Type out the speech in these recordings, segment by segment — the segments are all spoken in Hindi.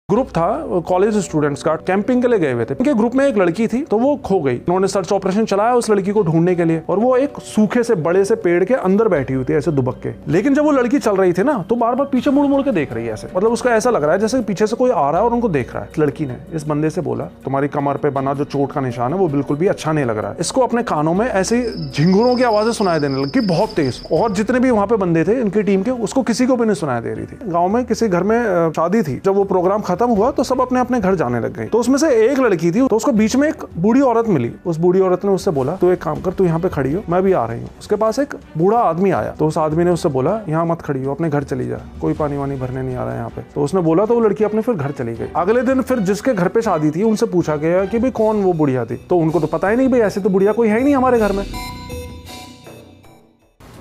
ग्रुप था कॉलेज स्टूडेंट्स का, कैंपिंग के लिए गए हुए थे। उनके ग्रुप में एक लड़की थी, तो वो खो गई। उन्होंने सर्च ऑपरेशन चलाया उस लड़की को ढूंढने के लिए, और वो एक सूखे से बड़े से पेड़ के अंदर बैठी हुई थी ऐसे दुबक के। लेकिन जब वो लड़की चल रही थी ना, तो बार बार पीछे मुड़ मुड़ के देख रही है ऐसे, मतलब उसका ऐसा लग रहा है जैसे पीछे से कोई आ रहा है और उनको देख रहा है। लड़की ने इस बंदे से बोला, तुम्हारी कमर पे बना जो चोट का निशान है वो बिल्कुल भी अच्छा नहीं लग रहा है। इसको अपने कानों में ऐसी झिंगुरों की आवाजें सुनाई देने लगी बहुत तेज, और जितने भी वहां पे बंदे थे इनकी टीम के, उसको किसी को भी नहीं सुनाई दे रही थी। गाँव में किसी घर में शादी थी, जब वो प्रोग्राम खत्म हुआ तो सब अपने अपने घर जाने लग गई। तो उसमें से एक लड़की थी, तो उसको बीच में एक बूढ़ी औरत मिली। उस बूढ़ी औरत ने उससे बोला, तू एक काम कर, तू यहाँ पे खड़ी हो, मैं भी आ रही हूँ। उसके पास एक बूढ़ा आदमी आया, तो उस आदमी ने उससे बोला, यहाँ मत खड़ी हो, अपने घर चली जा, कोई पानी वानी भरने नहीं आ रहा है यहाँ पे। तो उसने बोला, तो वो लड़की अपने फिर घर चली गई। अगले दिन फिर जिसके घर पे शादी थी उनसे पूछा गया कि भाई कौन वो बुढ़िया थी, तो उनको तो पता ही नहीं, भाई ऐसे तो बुढ़िया कोई है ही नहीं हमारे घर में।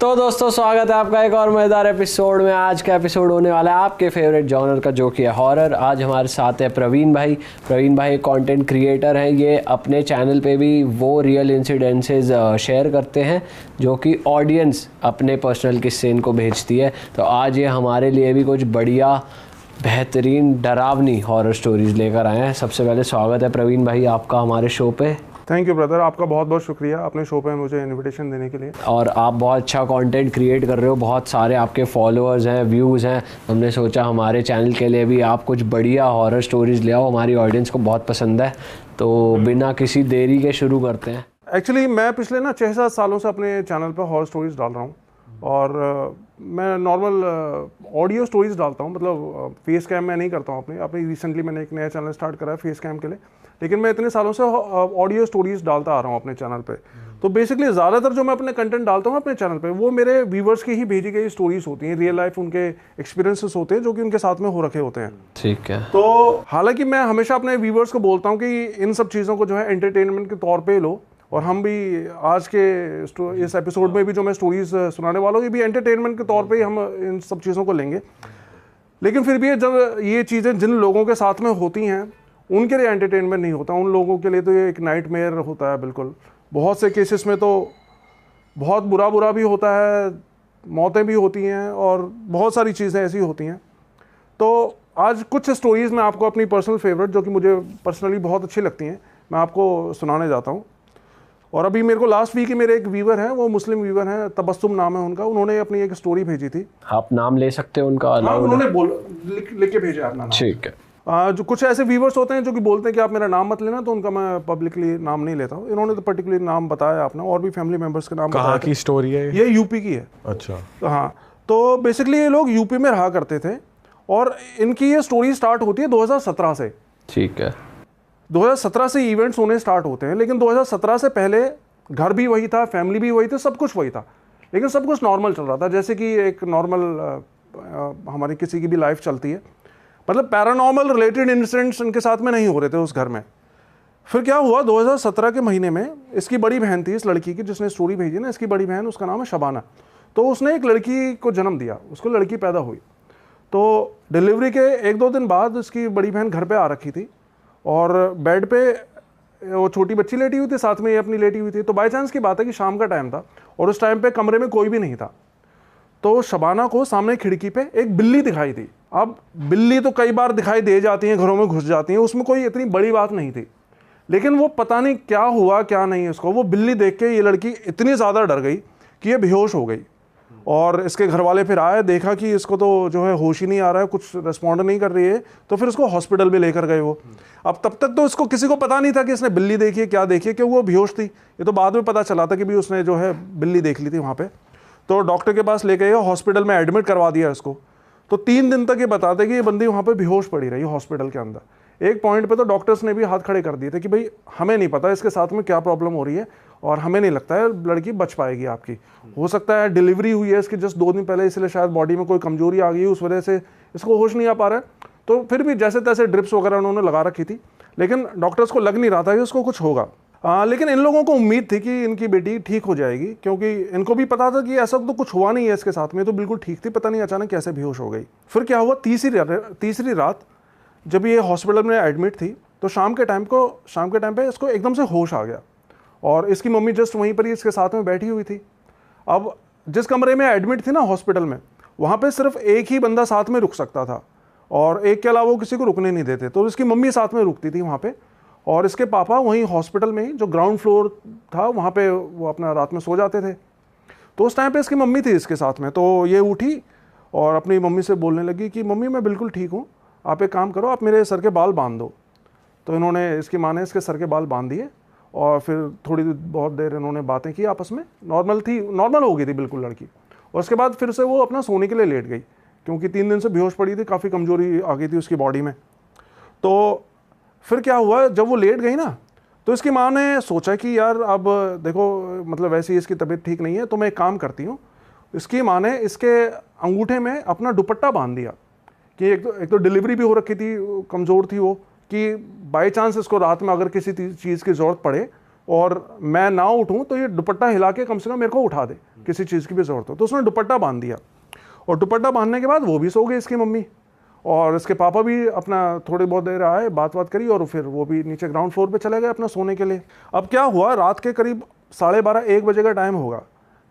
तो दोस्तों, स्वागत है आपका एक और मज़ेदार एपिसोड में। आज का एपिसोड होने वाला है आपके फेवरेट जॉनर का, जो कि है हॉरर। आज हमारे साथ है प्रवीण भाई। प्रवीण भाई कंटेंट क्रिएटर हैं। ये अपने चैनल पे भी वो रियल इंसिडेंसेस शेयर करते हैं जो कि ऑडियंस अपने पर्सनल किस्से इनको भेजती है। तो आज ये हमारे लिए भी कुछ बढ़िया बेहतरीन डरावनी हॉरर स्टोरीज लेकर आए हैं। सबसे पहले स्वागत है प्रवीण भाई आपका हमारे शो पे। थैंक यू ब्रदर, आपका बहुत बहुत शुक्रिया अपने शो पे मुझे इनविटेशन देने के लिए। और आप बहुत अच्छा कंटेंट क्रिएट कर रहे हो, बहुत सारे आपके फॉलोअर्स हैं, व्यूज़ हैं। हमने सोचा हमारे चैनल के लिए भी आप कुछ बढ़िया हॉरर स्टोरीज ले आओ, हमारी ऑडियंस को बहुत पसंद है। तो बिना किसी देरी के शुरू करते हैं। एक्चुअली मैं पिछले 6-7 सालों से अपने चैनल पर हॉरर स्टोरीज डाल रहा हूँ, और मैं नॉर्मल ऑडियो स्टोरीज डालता हूँ, मतलब फेस कैम मैं नहीं करता हूँ अपनी रिसेंटली मैंने एक नया चैनल स्टार्ट करा है फेस कैम के लिए, लेकिन मैं इतने सालों से ऑडियो स्टोरीज डालता आ रहा हूँ अपने चैनल पे। तो बेसिकली ज़्यादातर जो मैं अपने कंटेंट डालता हूँ अपने चैनल पे, वो मेरे व्यूवर्स की ही भेजी गई स्टोरीज होती हैं, रियल लाइफ उनके एक्सपीरियंसेस होते हैं जो कि उनके साथ में हो रखे होते हैं। ठीक है। तो हालांकि मैं हमेशा अपने व्यूवर्स को बोलता हूँ कि इन सब चीज़ों को जो है एंटरटेनमेंट के तौर पर लो, और हम भी आज के इस एपिसोड में भी जो मैं स्टोरीज सुनाने वाला हूँ, ये भी एंटरटेनमेंट के तौर पे ही हम इन सब चीज़ों को लेंगे। लेकिन फिर भी जब ये चीज़ें जिन लोगों के साथ में होती हैं उनके लिए एंटरटेनमेंट नहीं होता, उन लोगों के लिए तो ये एक नाइटमेयर होता है बिल्कुल। बहुत से केसेस में तो बहुत बुरा भी होता है, मौतें भी होती हैं, और बहुत सारी चीज़ें ऐसी होती हैं। तो आज कुछ स्टोरीज़ मैं आपको अपनी पर्सनल फेवरेट, जो कि मुझे पर्सनली बहुत अच्छी लगती हैं, मैं आपको सुनाने जाता हूँ। और अभी मेरे को लास्ट वीक ही मेरे एक व्यूवर हैं, वो मुस्लिम व्यूवर हैं, तबस्सुम नाम है उनका, उन्होंने अपनी एक स्टोरी भेजी थी। आप नाम ले सकते हो उनका? हाँ, उन्होंने लिख के भेजा अपना नाम। ठीक है। जो कुछ ऐसे व्यूवर्स होते हैं जो कि बोलते हैं कि आप मेरा नाम मत लेना, तो उनका मैं पब्लिकली नाम नहीं लेता हूँ। इन्होंने तो पर्टिकुलर नाम बताया अपना, और भी फैमिली मेम्बर्स के नाम बताया। कहाँ की स्टोरी है ये यूपी की है। अच्छा। हाँ, तो बेसिकली ये लोग यूपी में रहा करते थे, और इनकी ये स्टोरी स्टार्ट होती है 2017 से। ठीक है। 2017 से इवेंट्स होने स्टार्ट होते हैं, लेकिन 2017 से पहले घर भी वही था, फैमिली भी वही थी, सब कुछ वही था, लेकिन सब कुछ नॉर्मल चल रहा था, जैसे कि एक नॉर्मल हमारी किसी की भी लाइफ चलती है। मतलब पैरानॉर्मल रिलेटेड इंसिडेंट्स इनके साथ में नहीं हो रहे थे उस घर में। फिर क्या हुआ, 2017 के महीने में इसकी बड़ी बहन थी, इस लड़की की जिसने स्टोरी भेजी ना, इसकी बड़ी बहन, उसका नाम है शबाना। तो उसने एक लड़की को जन्म दिया, उसको लड़की पैदा हुई। तो डिलीवरी के 1-2 दिन बाद उसकी बड़ी बहन घर पे आ रखी थी, और बेड पे वो छोटी बच्ची लेटी हुई थी, साथ में ये अपनी लेटी हुई थी। तो बाई चांस की बात है कि शाम का टाइम था, और उस टाइम पे कमरे में कोई भी नहीं था। तो शबाना को सामने खिड़की पे एक बिल्ली दिखाई दी। अब बिल्ली तो कई बार दिखाई दे जाती हैं, घरों में घुस जाती हैं, उसमें कोई इतनी बड़ी बात नहीं थी, लेकिन वो पता नहीं क्या हुआ क्या नहीं, उसको वो बिल्ली देख के ये लड़की इतनी ज़्यादा डर गई कि ये बेहोश हो गई। और इसके घर वाले फिर आए, देखा कि इसको तो जो है होश ही नहीं आ रहा है, कुछ रिस्पॉन्ड नहीं कर रही है, तो फिर उसको हॉस्पिटल में लेकर गए वो। अब तब तक तो इसको किसी को पता नहीं था कि इसने बिल्ली देखी है, क्या देखी है, क्योंकि वो बेहोश थी। ये तो बाद में पता चला था कि भी उसने जो है बिल्ली देख ली थी वहाँ पे। तो डॉक्टर के पास लेके गए, हॉस्पिटल में एडमिट करवा दिया इसको। तो 3 दिन तक ये बताते कि ये बंदी वहाँ पे बेहोश पड़ी रही हॉस्पिटल के अंदर। एक पॉइंट पे तो डॉक्टर्स ने भी हाथ खड़े कर दिए थे कि भाई हमें नहीं पता इसके साथ में क्या प्रॉब्लम हो रही है, और हमें नहीं लगता है लड़की बच पाएगी आपकी। हो सकता है डिलीवरी हुई है इसकी जस्ट 2 दिन पहले, इसलिए शायद बॉडी में कोई कमजोरी आ गई, उस वजह से इसको होश नहीं आ पा रहा है। तो फिर भी जैसे तैसे ड्रिप्स वगैरह उन्होंने लगा रखी थी, लेकिन डॉक्टर्स को लग नहीं रहा था कि उसको कुछ होगा। लेकिन इन लोगों को उम्मीद थी कि इनकी बेटी ठीक हो जाएगी, क्योंकि इनको भी पता था कि ऐसा तो कुछ हुआ नहीं है इसके साथ में, तो बिल्कुल ठीक थी, पता नहीं अचानक कैसे बेहोश हो गई। फिर क्या हुआ, तीसरी रात जब ये हॉस्पिटल में एडमिट थी, तो शाम के टाइम पे इसको एकदम से होश आ गया, और इसकी मम्मी जस्ट वहीं पर ही इसके साथ में बैठी हुई थी। अब जिस कमरे में एडमिट थी ना हॉस्पिटल में, वहाँ पे सिर्फ एक ही बंदा साथ में रुक सकता था, और एक के अलावा वो किसी को रुकने नहीं देते। तो इसकी मम्मी साथ में रुकती थी वहाँ पे, और इसके पापा वहीं हॉस्पिटल में ही जो ग्राउंड फ्लोर था वहाँ पे वो अपना रात में सो जाते थे। तो उस टाइम पे इसकी मम्मी थी इसके साथ में। तो ये उठी और अपनी मम्मी से बोलने लगी कि मम्मी मैं बिल्कुल ठीक हूँ, आप एक काम करो, आप मेरे सर के बाल बांध दो। तो इन्होंने, इसकी माँ ने इसके सर के बाल बांध दिए और फिर थोड़ी बहुत देर इन्होंने बातें की आपस में, नॉर्मल हो गई थी बिल्कुल लड़की। और उसके बाद फिर से वो अपना सोने के लिए लेट गई, क्योंकि 3 दिन से बेहोश पड़ी थी, काफ़ी कमजोरी आ गई थी उसकी बॉडी में। तो फिर क्या हुआ, जब वो लेट गई ना, तो इसकी माँ ने सोचा कि यार अब देखो, मतलब वैसे ही इसकी तबीयत ठीक नहीं है, तो मैं एक काम करती हूँ। इसकी माँ ने इसके अंगूठे में अपना दुपट्टा बांध दिया कि एक तो डिलीवरी भी हो रखी थी, कमज़ोर थी वो, कि बाई चांस इसको रात में अगर किसी चीज़ की ज़रूरत पड़े और मैं ना उठूँ तो ये दुपट्टा हिला के कम से कम मेरे को उठा दे, किसी चीज़ की भी ज़रूरत हो। तो उसने दुपट्टा बांध दिया, और दुपट्टा बांधने के बाद वो भी सो गई इसकी मम्मी, और इसके पापा भी अपना थोड़ी बहुत देर आए, बात करी, और फिर वो भी नीचे ग्राउंड फ्लोर पे चले गए अपना सोने के लिए। अब क्या हुआ, रात के करीब 12:30-1 बजे का टाइम होगा,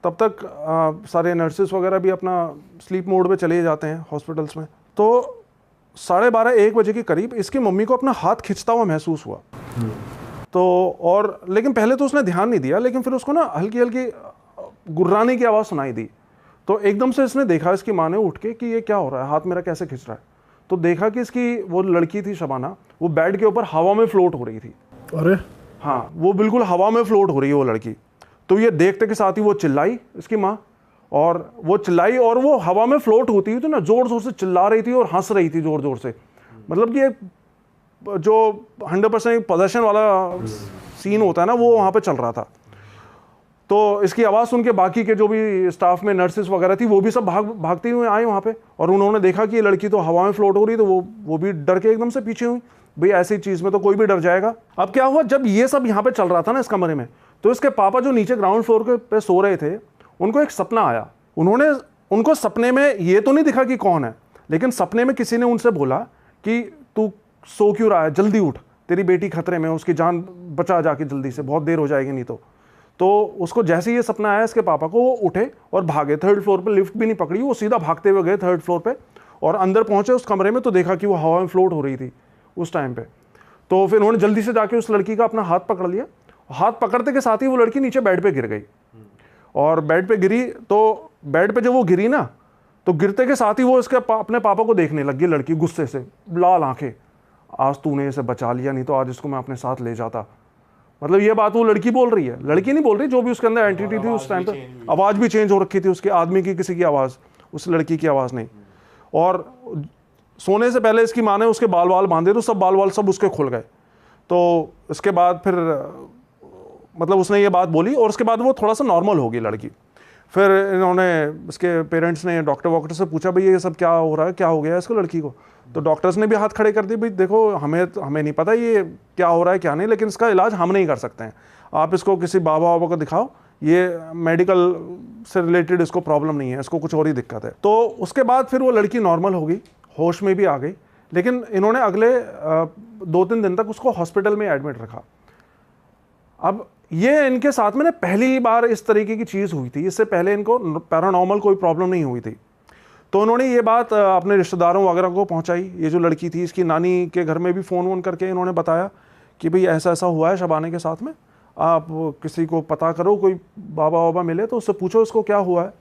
तब तक सारे नर्सेस वगैरह भी अपना स्लीप मोड पे चले जाते हैं हॉस्पिटल्स में। तो 12:30-1 बजे के करीब इसकी मम्मी को अपना हाथ खिंचता हुआ महसूस हुआ। तो और लेकिन पहले तो उसने ध्यान नहीं दिया, लेकिन फिर उसको ना हल्की हल्की गुर्राने की आवाज़ सुनाई दी। तो एकदम से इसने देखा, इसकी माँ ने उठ के, कि ये क्या हो रहा है, हाथ मेरा कैसे खिंच रहा है। तो देखा कि इसकी वो लड़की थी शबाना, वो बेड के ऊपर हवा में फ्लोट हो रही थी। अरे हाँ, वो बिल्कुल हवा में फ्लोट हो रही है वो लड़की। तो ये देखते के साथ ही वो चिल्लाई इसकी माँ, और वो चिल्लाई, और वो हवा में फ्लोट होती हुई तो ना जोर जोर से चिल्ला रही थी और हंस रही थी जोर जोर से। मतलब कि एक जो 100% पोजेशन वाला सीन होता है ना, वो वहाँ पे चल रहा था। तो इसकी आवाज़ सुन के बाकी के जो भी स्टाफ में नर्सेस वगैरह थी, वो भी सब भागते हुए आए वहाँ पे, और उन्होंने देखा कि ये लड़की तो हवा में फ्लोट हो रही, तो वो भी डर के एकदम से पीछे हुई। भाई ऐसी चीज़ में तो कोई भी डर जाएगा। अब क्या हुआ, जब ये सब यहाँ पे चल रहा था ना इस कमरे में, तो इसके पापा जो नीचे ग्राउंड फ्लोर पे सो रहे थे, उनको एक सपना आया। उनको सपने में ये तो नहीं दिखा कि कौन है, लेकिन सपने में किसी ने उनसे बोला कि तू सो क्यों रहा है, जल्दी उठ, तेरी बेटी खतरे में, उसकी जान बचा जाके जल्दी से, बहुत देर हो जाएगी नहीं तो उसको जैसे ये सपना आया इसके पापा को, वो उठे और भागे 3rd फ्लोर पे, लिफ्ट भी नहीं पकड़ी, वो सीधा भागते हुए गए 3rd फ्लोर पे, और अंदर पहुंचे उस कमरे में तो देखा कि वो हवा में फ्लोट हो रही थी उस टाइम पे। तो फिर उन्होंने जल्दी से जाके उस लड़की का अपना हाथ पकड़ लिया। हाथ पकड़ते के साथ ही वो लड़की नीचे बेड पे गिर गई, और बेड पे गिरी, तो बेड पे जब वो गिरी ना, तो गिरते के साथ ही वो इसके अपने पापा को देखने लगी लड़की, गुस्से से, लाल आंखें, आज तूने इसे बचा लिया, नहीं तो आज इसको मैं अपने साथ ले जाता। मतलब ये बात वो लड़की बोल रही है, लड़की नहीं बोल रही, जो भी उसके अंदर एंटिटी थी उस टाइम पे, आवाज़ भी चेंज हो रखी थी उसके, आदमी की किसी की आवाज़, उस लड़की की आवाज़ नहीं। और सोने से पहले इसकी माँ ने उसके बाल बांधे, तो सब बाल सब उसके खुल गए। तो इसके बाद फिर मतलब उसने ये बात बोली, और उसके बाद वो थोड़ा सा नॉर्मल हो गई लड़की। फिर इन्होंने, इसके पेरेंट्स ने डॉक्टर से पूछा, भाई ये सब क्या हो रहा है, क्या हो गया है इसको, लड़की को। तो डॉक्टर्स ने भी हाथ खड़े कर दिए, भाई देखो हमें नहीं पता ये क्या हो रहा है क्या नहीं, लेकिन इसका इलाज हम नहीं कर सकते हैं, आप इसको किसी बाबा को दिखाओ, ये मेडिकल से रिलेटेड इसको प्रॉब्लम नहीं है, इसको कुछ और ही दिक्कत है। तो उसके बाद फिर वो लड़की नॉर्मल हो गई, होश में भी आ गई, लेकिन इन्होंने अगले 2-3 दिन तक उसको हॉस्पिटल में एडमिट रखा। अब ये इनके साथ में ना पहली बार इस तरीके की चीज़ हुई थी, इससे पहले इनको पैरानॉर्मल कोई प्रॉब्लम नहीं हुई थी। तो उन्होंने ये बात अपने रिश्तेदारों वगैरह को पहुंचाई। ये जो लड़की थी, इसकी नानी के घर में भी फ़ोन करके इन्होंने बताया कि भाई ऐसा ऐसा हुआ है शबाना के साथ में, आप किसी को पता करो, कोई बाबा मिले तो उससे पूछो इसको क्या हुआ है।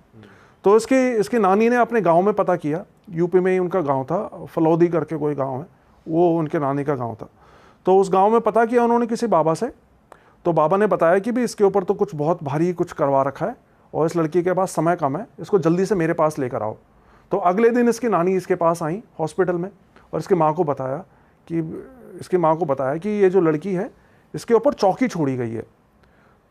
तो इसकी नानी ने अपने गाँव में पता किया, यूपी में ही उनका गाँव था, फलौदी करके कोई गाँव है, वो उनके नानी का गाँव था। तो उस गाँव में पता किया उन्होंने किसी बाबा से, तो बाबा ने बताया कि भी इसके ऊपर तो कुछ बहुत भारी कुछ करवा रखा है, और इस लड़की के पास समय कम है, इसको जल्दी से मेरे पास लेकर आओ। तो अगले दिन इसकी नानी इसके पास आई हॉस्पिटल में, और इसकी माँ को बताया कि ये जो लड़की है, इसके ऊपर चौकी छोड़ी गई है।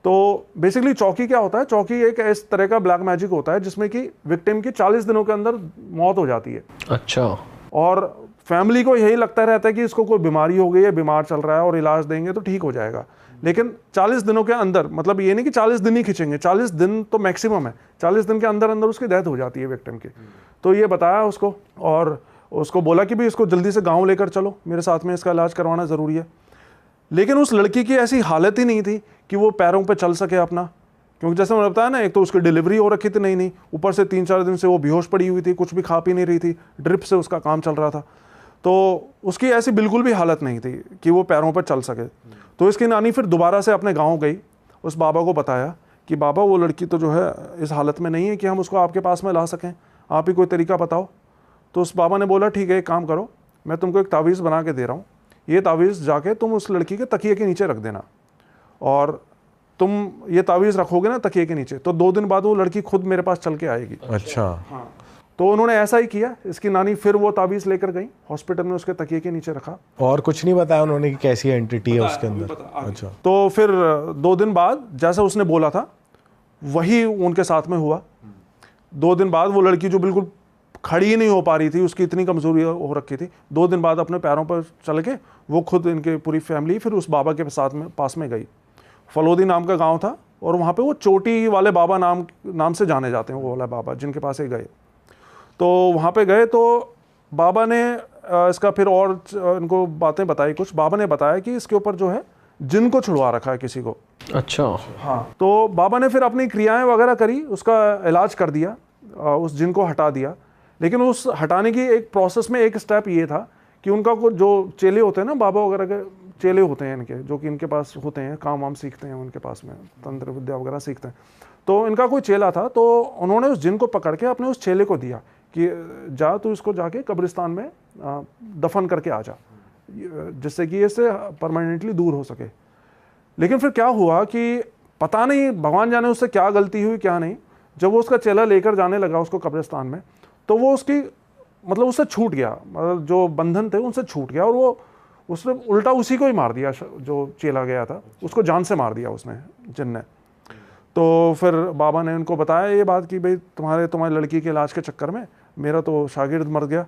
तो बेसिकली चौकी क्या होता है, चौकी एक इस तरह का ब्लैक मैजिक होता है जिसमें कि विक्टिम की 40 दिनों के अंदर मौत हो जाती है। अच्छा। और फैमिली को यही लगता रहता है कि इसको कोई बीमारी हो गई है, बीमार चल रहा है, और इलाज देंगे तो ठीक हो जाएगा, लेकिन 40 दिनों के अंदर, मतलब ये नहीं कि 40 दिन ही खींचेंगे, 40 दिन तो मैक्सिमम है, 40 दिन के अंदर अंदर उसकी डेथ हो जाती है विक्टिम की। तो ये बताया उसको, और उसको बोला कि भी इसको जल्दी से गांव लेकर चलो, मेरे साथ में इसका इलाज करवाना ज़रूरी है। लेकिन उस लड़की की ऐसी हालत ही नहीं थी कि वो पैरों पे चल सके अपना, क्योंकि जैसे मैंने बताया ना, एक तो उसकी डिलीवरी हो रखी थी नहीं, ऊपर से 3-4 दिन से वो बेहोश पड़ी हुई थी, कुछ भी खा पी नहीं रही थी, ड्रिप से उसका काम चल रहा था। तो उसकी ऐसी बिल्कुल भी हालत नहीं थी कि वो पैरों पर चल सके। तो इसकी नानी फिर दोबारा से अपने गाँव गई, उस बाबा को बताया कि बाबा वो लड़की तो जो है इस हालत में नहीं है कि हम उसको आपके पास में ला सकें, आप ही कोई तरीका बताओ। तो उस बाबा ने बोला ठीक है, एक काम करो, मैं तुमको एक तावीज़ बना के दे रहा हूँ, ये तावीज़ जाके तुम उस लड़की के तकिए के नीचे रख देना, और तुम ये तावीज़ रखोगे ना तकिए के नीचे, तो 2 दिन बाद वो लड़की खुद मेरे पास चल के आएगी। अच्छा। हाँ, तो उन्होंने ऐसा ही किया। इसकी नानी फिर वो तावीज़ लेकर गई, हॉस्पिटल में उसके तकिए के नीचे रखा। और कुछ नहीं बताया उन्होंने कि कैसी एंटिटी है उसके अंदर? अच्छा। तो फिर 2 दिन बाद जैसा उसने बोला था वही उनके साथ में हुआ। 2 दिन बाद वो लड़की जो बिल्कुल खड़ी ही नहीं हो पा रही थी, उसकी इतनी कमज़ोरी हो रखी थी, 2 दिन बाद अपने पैरों पर चल के वो खुद, इनके पूरी फैमिली फिर उस बाबा के साथ में पास में गई। फलोदी नाम का गांव था, और वहाँ पे वो चोटी वाले बाबा नाम से जाने जाते हैं, वो वाला बाबा जिनके पास ये गए। तो वहाँ पे गए तो बाबा ने इसका फिर और इनको बातें बताई कुछ। बाबा ने बताया कि इसके ऊपर जो है जिन को छुड़वा रखा है किसी को। अच्छा। हाँ, तो बाबा ने फिर अपनी क्रियाएं वगैरह करी, उसका इलाज कर दिया, उस जिन को हटा दिया। लेकिन उस हटाने की एक प्रोसेस में एक स्टेप ये था कि उनका कुछ जो चेले होते हैं ना, बाबा वगैरह के चेले होते हैं इनके, जो कि इनके पास होते हैं, काम वाम सीखते हैं उनके पास में, तंत्र विद्या वगैरह सीखते हैं। तो इनका कोई चेला था, तो उन्होंने उस जिन को पकड़ के अपने उस चेले को दिया कि जा तू इसको जाके कब्रिस्तान में दफन करके आ जा, जिससे कि इससे परमानेंटली दूर हो सके। लेकिन फिर क्या हुआ कि पता नहीं, भगवान जाने उससे क्या गलती हुई क्या नहीं, जब वो उसका चेला लेकर जाने लगा उसको कब्रिस्तान में, तो वो उसकी मतलब उससे छूट गया, मतलब जो बंधन थे उनसे छूट गया, और वो उसने उल्टा उसी को ही मार दिया, जो चेला गया था उसको जान से मार दिया उसने, जिन ने। तो फिर बाबा ने उनको बताया ये बात कि भाई तुम्हारी लड़की के इलाज के चक्कर में मेरा तो शागिर्द मर गया।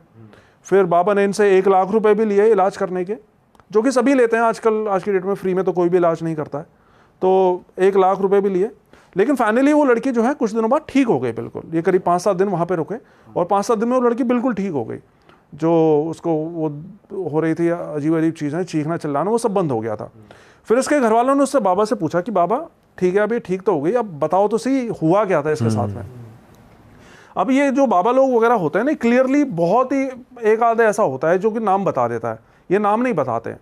फिर बाबा ने इनसे 1 लाख रुपए भी लिए इलाज करने के, जो कि सभी लेते हैं आजकल, आज की डेट में फ्री में तो कोई भी इलाज नहीं करता है। तो 1 लाख रुपए भी लिए, लेकिन फाइनली वो लड़की जो है कुछ दिनों बाद ठीक हो गई बिल्कुल। ये करीब 5-7 दिन वहाँ पे रुके, और 5-7 दिन में वो लड़की बिल्कुल ठीक हो गई। जो उसको वो हो रही थी अजीब अजीब चीज़ें, चीखना चिल्लाना, वो सब बंद हो गया था। फिर इसके घर वालों ने उससे बाबा से पूछा कि बाबा ठीक है, अभी ठीक तो हो गई, अब बताओ तो सही हुआ क्या था इसके साथ में। अब ये जो बाबा लोग वगैरह होते हैं ना, क्लियरली बहुत ही एक आधा ऐसा होता है जो कि नाम बता देता है, ये नाम नहीं बताते।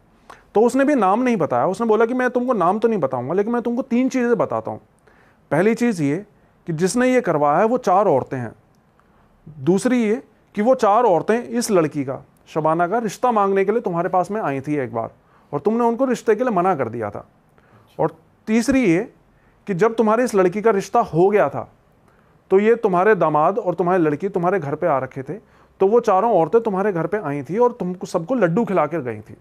तो उसने भी नाम नहीं बताया, उसने बोला कि मैं तुमको नाम तो नहीं बताऊंगा, लेकिन मैं तुमको 3 चीज़ें बताता हूँ। पहली चीज़ ये कि जिसने ये करवाया है वो 4 औरतें हैं। दूसरी ये कि वो 4 औरतें इस लड़की का, शबाना का, रिश्ता मांगने के लिए तुम्हारे पास में आई थी एक बार, और तुमने उनको रिश्ते के लिए मना कर दिया था। और तीसरी ये कि जब तुम्हारी इस लड़की का रिश्ता हो गया था, तो ये तुम्हारे दामाद और तुम्हारी लड़की तुम्हारे घर पे आ रखे थे, तो वो 4 औरतें तुम्हारे घर पे आई थी और तुमको सबको लड्डू खिला कर गई थी।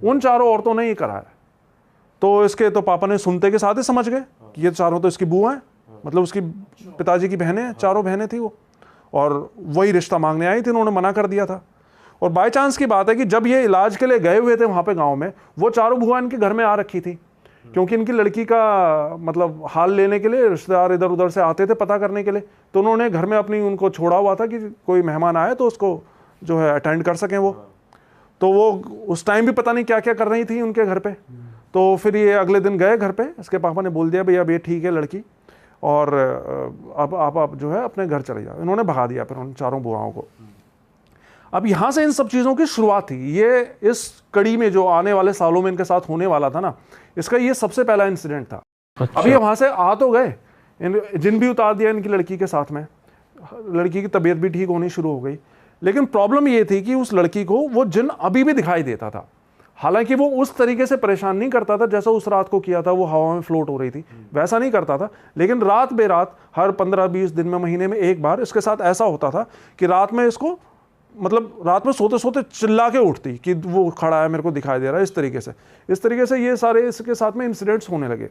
उन 4 औरतों ने ये कराया। तो इसके तो पापा ने सुनते के साथ ही समझ गए कि ये 4 तो इसकी बुआ हैं, मतलब उसकी पिताजी की बहनें, 4 बहनें थी वो, और वही रिश्ता मांगने आई थी, उन्होंने मना कर दिया था। और बाय चांस की बात है कि जब ये इलाज के लिए गए हुए थे वहाँ पे गाँव में, वो 4 बुआ इनके घर में आ रखी थी, क्योंकि इनकी लड़की का मतलब हाल लेने के लिए रिश्तेदार इधर उधर से आते थे पता करने के लिए। तो उन्होंने घर में अपनी उनको छोड़ा हुआ था कि कोई मेहमान आए तो उसको जो है अटेंड कर सकें वो। तो वो उस टाइम भी पता नहीं क्या क्या कर रही थी उनके घर पे। तो फिर ये अगले दिन गए घर पे, इसके पापा ने बोल दिया भैया अब ये ठीक है लड़की, और अब आप जो है अपने घर चले जाओ। इन्होंने भगा दिया फिर उन 4 बुआओं को। अब यहाँ से इन सब चीज़ों की शुरुआत थी। ये इस कड़ी में जो आने वाले सालों में इनके साथ होने वाला था ना, इसका ये सबसे पहला इंसिडेंट था। अच्छा। अभी वहाँ से आ तो गए, जिन भी उतार दिया इनकी लड़की के साथ में, लड़की की तबीयत भी ठीक होनी शुरू हो गई। लेकिन प्रॉब्लम ये थी कि उस लड़की को वो जिन अभी भी दिखाई देता था। हालांकि वो उस तरीके से परेशान नहीं करता था जैसा उस रात को किया था, वो हवा में फ्लोट हो रही थी, वैसा नहीं करता था। लेकिन रात बेरात, हर 15-20 दिन में, महीने में एक बार इसके साथ ऐसा होता था कि रात में इसको, मतलब रात में सोते सोते चिल्ला के उठती कि वो खड़ा है, मेरे को दिखाई दे रहा है। इस तरीके से ये सारे इसके साथ में इंसिडेंट्स होने लगे।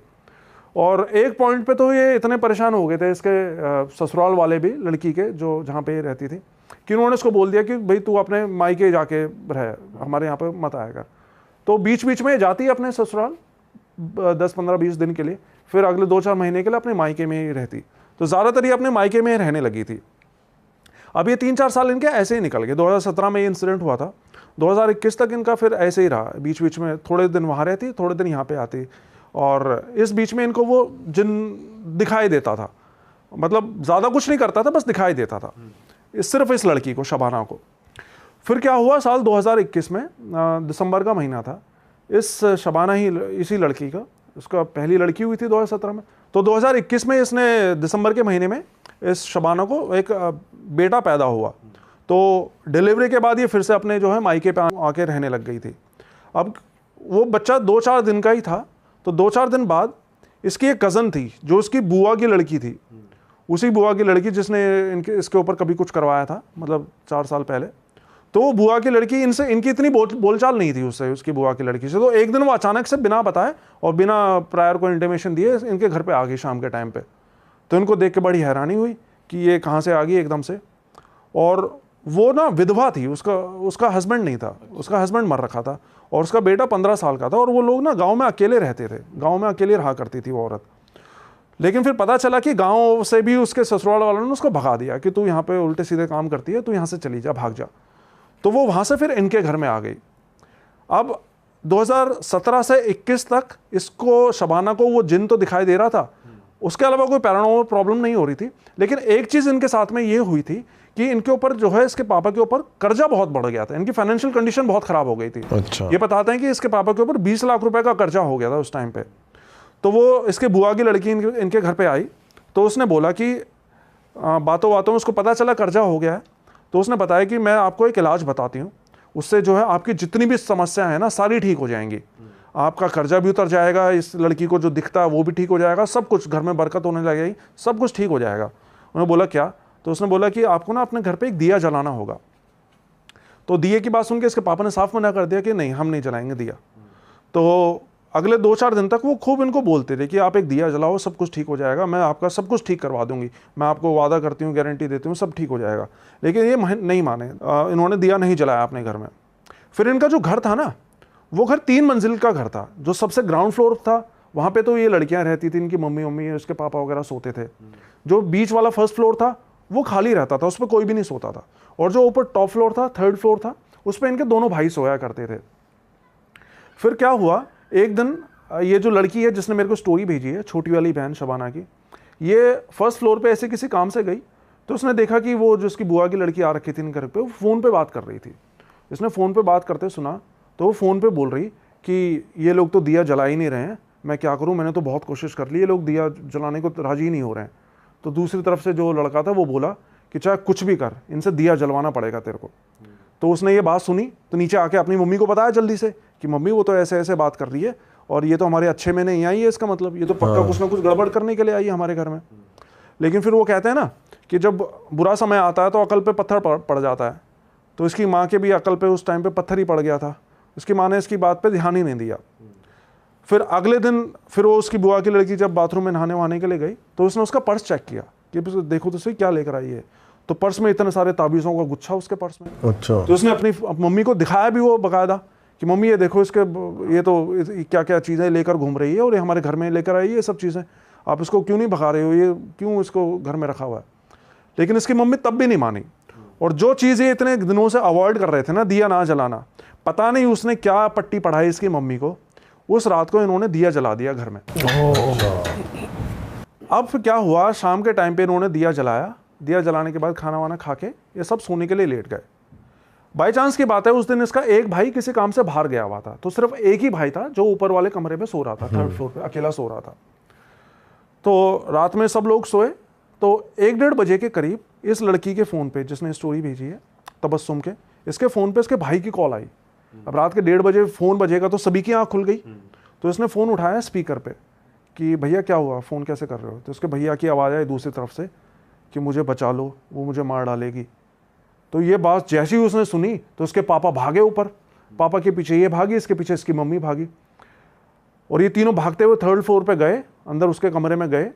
और एक पॉइंट पे तो ये इतने परेशान हो गए थे, इसके ससुराल वाले भी, लड़की के जो जहाँ पे रहती थी, कि उन्होंने इसको बोल दिया कि भाई तू अपने मायके जाके रह, हमारे यहाँ पे मत आया कर। तो बीच बीच में जाती है अपने ससुराल 10-15-20 दिन के लिए, फिर अगले 2-4 महीने के लिए अपने मायके में ही रहती। तो ज़्यादातर ये अपने मायके में रहने लगी थी। अब ये 3-4 साल इनके ऐसे ही निकल गए। 2017 में ये इंसिडेंट हुआ था, 2021 तक इनका फिर ऐसे ही रहा। बीच बीच में थोड़े दिन वहाँ रहती, थोड़े दिन यहाँ पे आती, और इस बीच में इनको वो जिन दिखाई देता था। मतलब ज़्यादा कुछ नहीं करता था, बस दिखाई देता था, सिर्फ इस लड़की को, शबाना को। फिर क्या हुआ, साल 2021 में दिसंबर का महीना था, इस शबाना ही इसी लड़की का, उसका पहली लड़की हुई थी 2017 में, तो 2021 में इसने दिसंबर के महीने में इस शबाना को एक बेटा पैदा हुआ। तो डिलीवरी के बाद ये फिर से अपने जो है मायके पे आके रहने लग गई थी। अब वो बच्चा 2-4 दिन का ही था, तो 2-4 दिन बाद इसकी एक कज़न थी जो उसकी बुआ की लड़की थी, उसी बुआ की लड़की जिसने इसके ऊपर कभी कुछ करवाया था, मतलब 4 साल पहले। तो वो बुआ की लड़की इनकी इतनी बोलचाल नहीं थी उससे, उसकी बुआ की लड़की से। तो एक दिन वो अचानक से बिना बताए और बिना प्रायर को इंटीमेशन दिए इनके घर पे आ गई शाम के टाइम पे। तो इनको देख के बड़ी हैरानी हुई कि ये कहाँ से आ गई एकदम से। और वो ना विधवा थी, उसका हस्बैंड नहीं था, उसका हस्बैंड मर रखा था और उसका बेटा 15 साल का था। और वो लोग ना गाँव में अकेले रहते थे, गाँव में अकेले रहा करती थी वो औरत। लेकिन फिर पता चला कि गाँव से भी उसके ससुराल वालों ने उसको भगा दिया कि तू यहाँ पे उल्टे सीधे काम करती है, तू यहाँ से चली जा, भाग जा। तो वो वहाँ से फिर इनके घर में आ गई। अब 2017 से 21 तक इसको, शबाना को, वो जिन तो दिखाई दे रहा था, उसके अलावा कोई पैरानॉर्मल प्रॉब्लम नहीं हो रही थी। लेकिन एक चीज़ इनके साथ में ये हुई थी कि इनके ऊपर जो है, इसके पापा के ऊपर कर्जा बहुत बढ़ गया था, इनकी फाइनेंशियल कंडीशन बहुत ख़राब हो गई थी। अच्छा। ये बताते हैं कि इसके पापा के ऊपर 20 लाख रुपए का कर्जा हो गया था उस टाइम पे। तो वो इसके बुआ की लड़की इनके घर पे आई, तो उसने बोला कि बातों बातों में उसको पता चला कर्जा हो गया है। तो उसने बताया कि मैं आपको एक इलाज बताती हूँ, उससे जो है आपकी जितनी भी समस्या है ना सारी ठीक हो जाएंगी, आपका कर्जा भी उतर जाएगा, इस लड़की को जो दिखता है वो भी ठीक हो जाएगा, सब कुछ घर में बरकत होने लगेगी, सब कुछ ठीक हो जाएगा। उन्होंने बोला क्या? तो उसने बोला कि आपको ना अपने घर पे एक दिया जलाना होगा। तो दिए की बात सुन के इसके पापा ने साफ मना कर दिया कि नहीं, हम नहीं जलाएंगे दिया। तो अगले 2-4 दिन तक वो खूब इनको बोलते थे कि आप एक दिया जलाओ, सब कुछ ठीक हो जाएगा, मैं आपका सब कुछ ठीक करवा दूंगी, मैं आपको वादा करती हूँ, गारंटी देती हूँ, सब ठीक हो जाएगा। लेकिन ये नहीं माने, इन्होंने दिया नहीं जलाया अपने घर में। फिर इनका जो घर था ना, वो घर 3 मंजिल का घर था, जो सबसे ग्राउंड फ्लोर था, वहाँ पे तो ये लड़कियाँ रहती थी, इनकी मम्मी उसके पापा वगैरह सोते थे। जो बीच वाला फर्स्ट फ्लोर था वो खाली रहता था, उस पर कोई भी नहीं सोता था। और जो ऊपर टॉप फ्लोर था, 3rd फ्लोर था, उस पर इनके दोनों भाई सोया करते थे। फिर क्या हुआ, एक दिन ये जो लड़की है जिसने मेरे को स्टोरी भेजी है, छोटी वाली बहन शबाना की, ये फर्स्ट फ्लोर पे ऐसे किसी काम से गई, तो उसने देखा कि वो जो उसकी बुआ की लड़की आ रखी थी इन घर पे, वो फ़ोन पे बात कर रही थी। इसने फ़ोन पे बात करते सुना, तो वो फ़ोन पे बोल रही कि ये लोग तो दिया जला ही नहीं रहे हैं, मैं क्या करूँ, मैंने तो बहुत कोशिश कर ली, ये लोग दिया जलाने को राजी नहीं हो रहे हैं। तो दूसरी तरफ से जो लड़का था वो बोला कि चाहे कुछ भी कर, इनसे दिया जलवाना पड़ेगा तेरे को। तो उसने ये बात सुनी, तो नीचे आके अपनी मम्मी को बताया जल्दी से कि मम्मी वो तो ऐसे ऐसे बात कर रही है और ये तो हमारे अच्छे में नहीं आई है, इसका मतलब ये तो पक्का कुछ ना कुछ गड़बड़ करने के लिए आई है हमारे घर में। लेकिन फिर वो कहते हैं ना कि जब बुरा समय आता है तो अकल पे पत्थर पड़ जाता है। तो इसकी माँ के भी अकल पे उस टाइम पे पत्थर ही पड़ गया था, इसकी माँ ने इसकी बात पे ध्यान ही नहीं दिया। फिर अगले दिन फिर वो उसकी बुआ की लड़की जब बाथरूम में नहाने वहाने के लिए गई, तो उसने उसका पर्स चेक किया कि देखो तो सही क्या लेकर आई है। तो पर्स में इतने सारे ताबीज़ों का गुच्छा उसके पर्स में। अच्छा। तो उसने अपनी मम्मी को दिखाया भी वो बाकायदा कि मम्मी ये देखो, इसके ये तो क्या क्या चीज़ें लेकर घूम रही है और ये हमारे घर में लेकर आई है, ये सब चीज़ें, आप इसको क्यों नहीं भगा रहे हो, ये क्यों इसको घर में रखा हुआ है। लेकिन इसकी मम्मी तब भी नहीं मानी। और जो चीज़ ये इतने दिनों से अवॉइड कर रहे थे ना, दिया ना जलाना, पता नहीं उसने क्या पट्टी पढ़ाई इसकी मम्मी को, उस रात को इन्होंने दिया जला दिया घर में। अब क्या हुआ, शाम के टाइम पे इन्होंने दिया जलाया, दिया जलाने के बाद खाना वाना खा के ये सब सोने के लिए लेट गए। बाई चांस की बात है उस दिन इसका एक भाई किसी काम से बाहर गया हुआ था, तो सिर्फ एक ही भाई था जो ऊपर वाले कमरे पे सो रहा था, 3rd फ्लोर पे अकेला सो रहा था। तो रात में सब लोग सोए, तो 1-1:30 बजे के करीब इस लड़की के फ़ोन पे, जिसने स्टोरी भेजी है तबस्सुम के, इसके फ़ोन पे इसके भाई की कॉल आई। अब रात के 1:30 बजे फ़ोन बजेगा तो सभी की आँख खुल गई। तो इसने फ़ोन उठाया स्पीकर पे कि भैया क्या हुआ, फ़ोन कैसे कर रहे हो। तो उसके भैया की आवाज़ आई दूसरी तरफ से कि मुझे बचा लो, वो मुझे मार डालेगी। तो ये बात जैसे ही उसने सुनी तो उसके पापा भागे ऊपर, पापा के पीछे ये भागी, इसके पीछे इसकी मम्मी भागी, और ये तीनों भागते हुए 3rd फ्लोर पे गए, अंदर उसके कमरे में गए।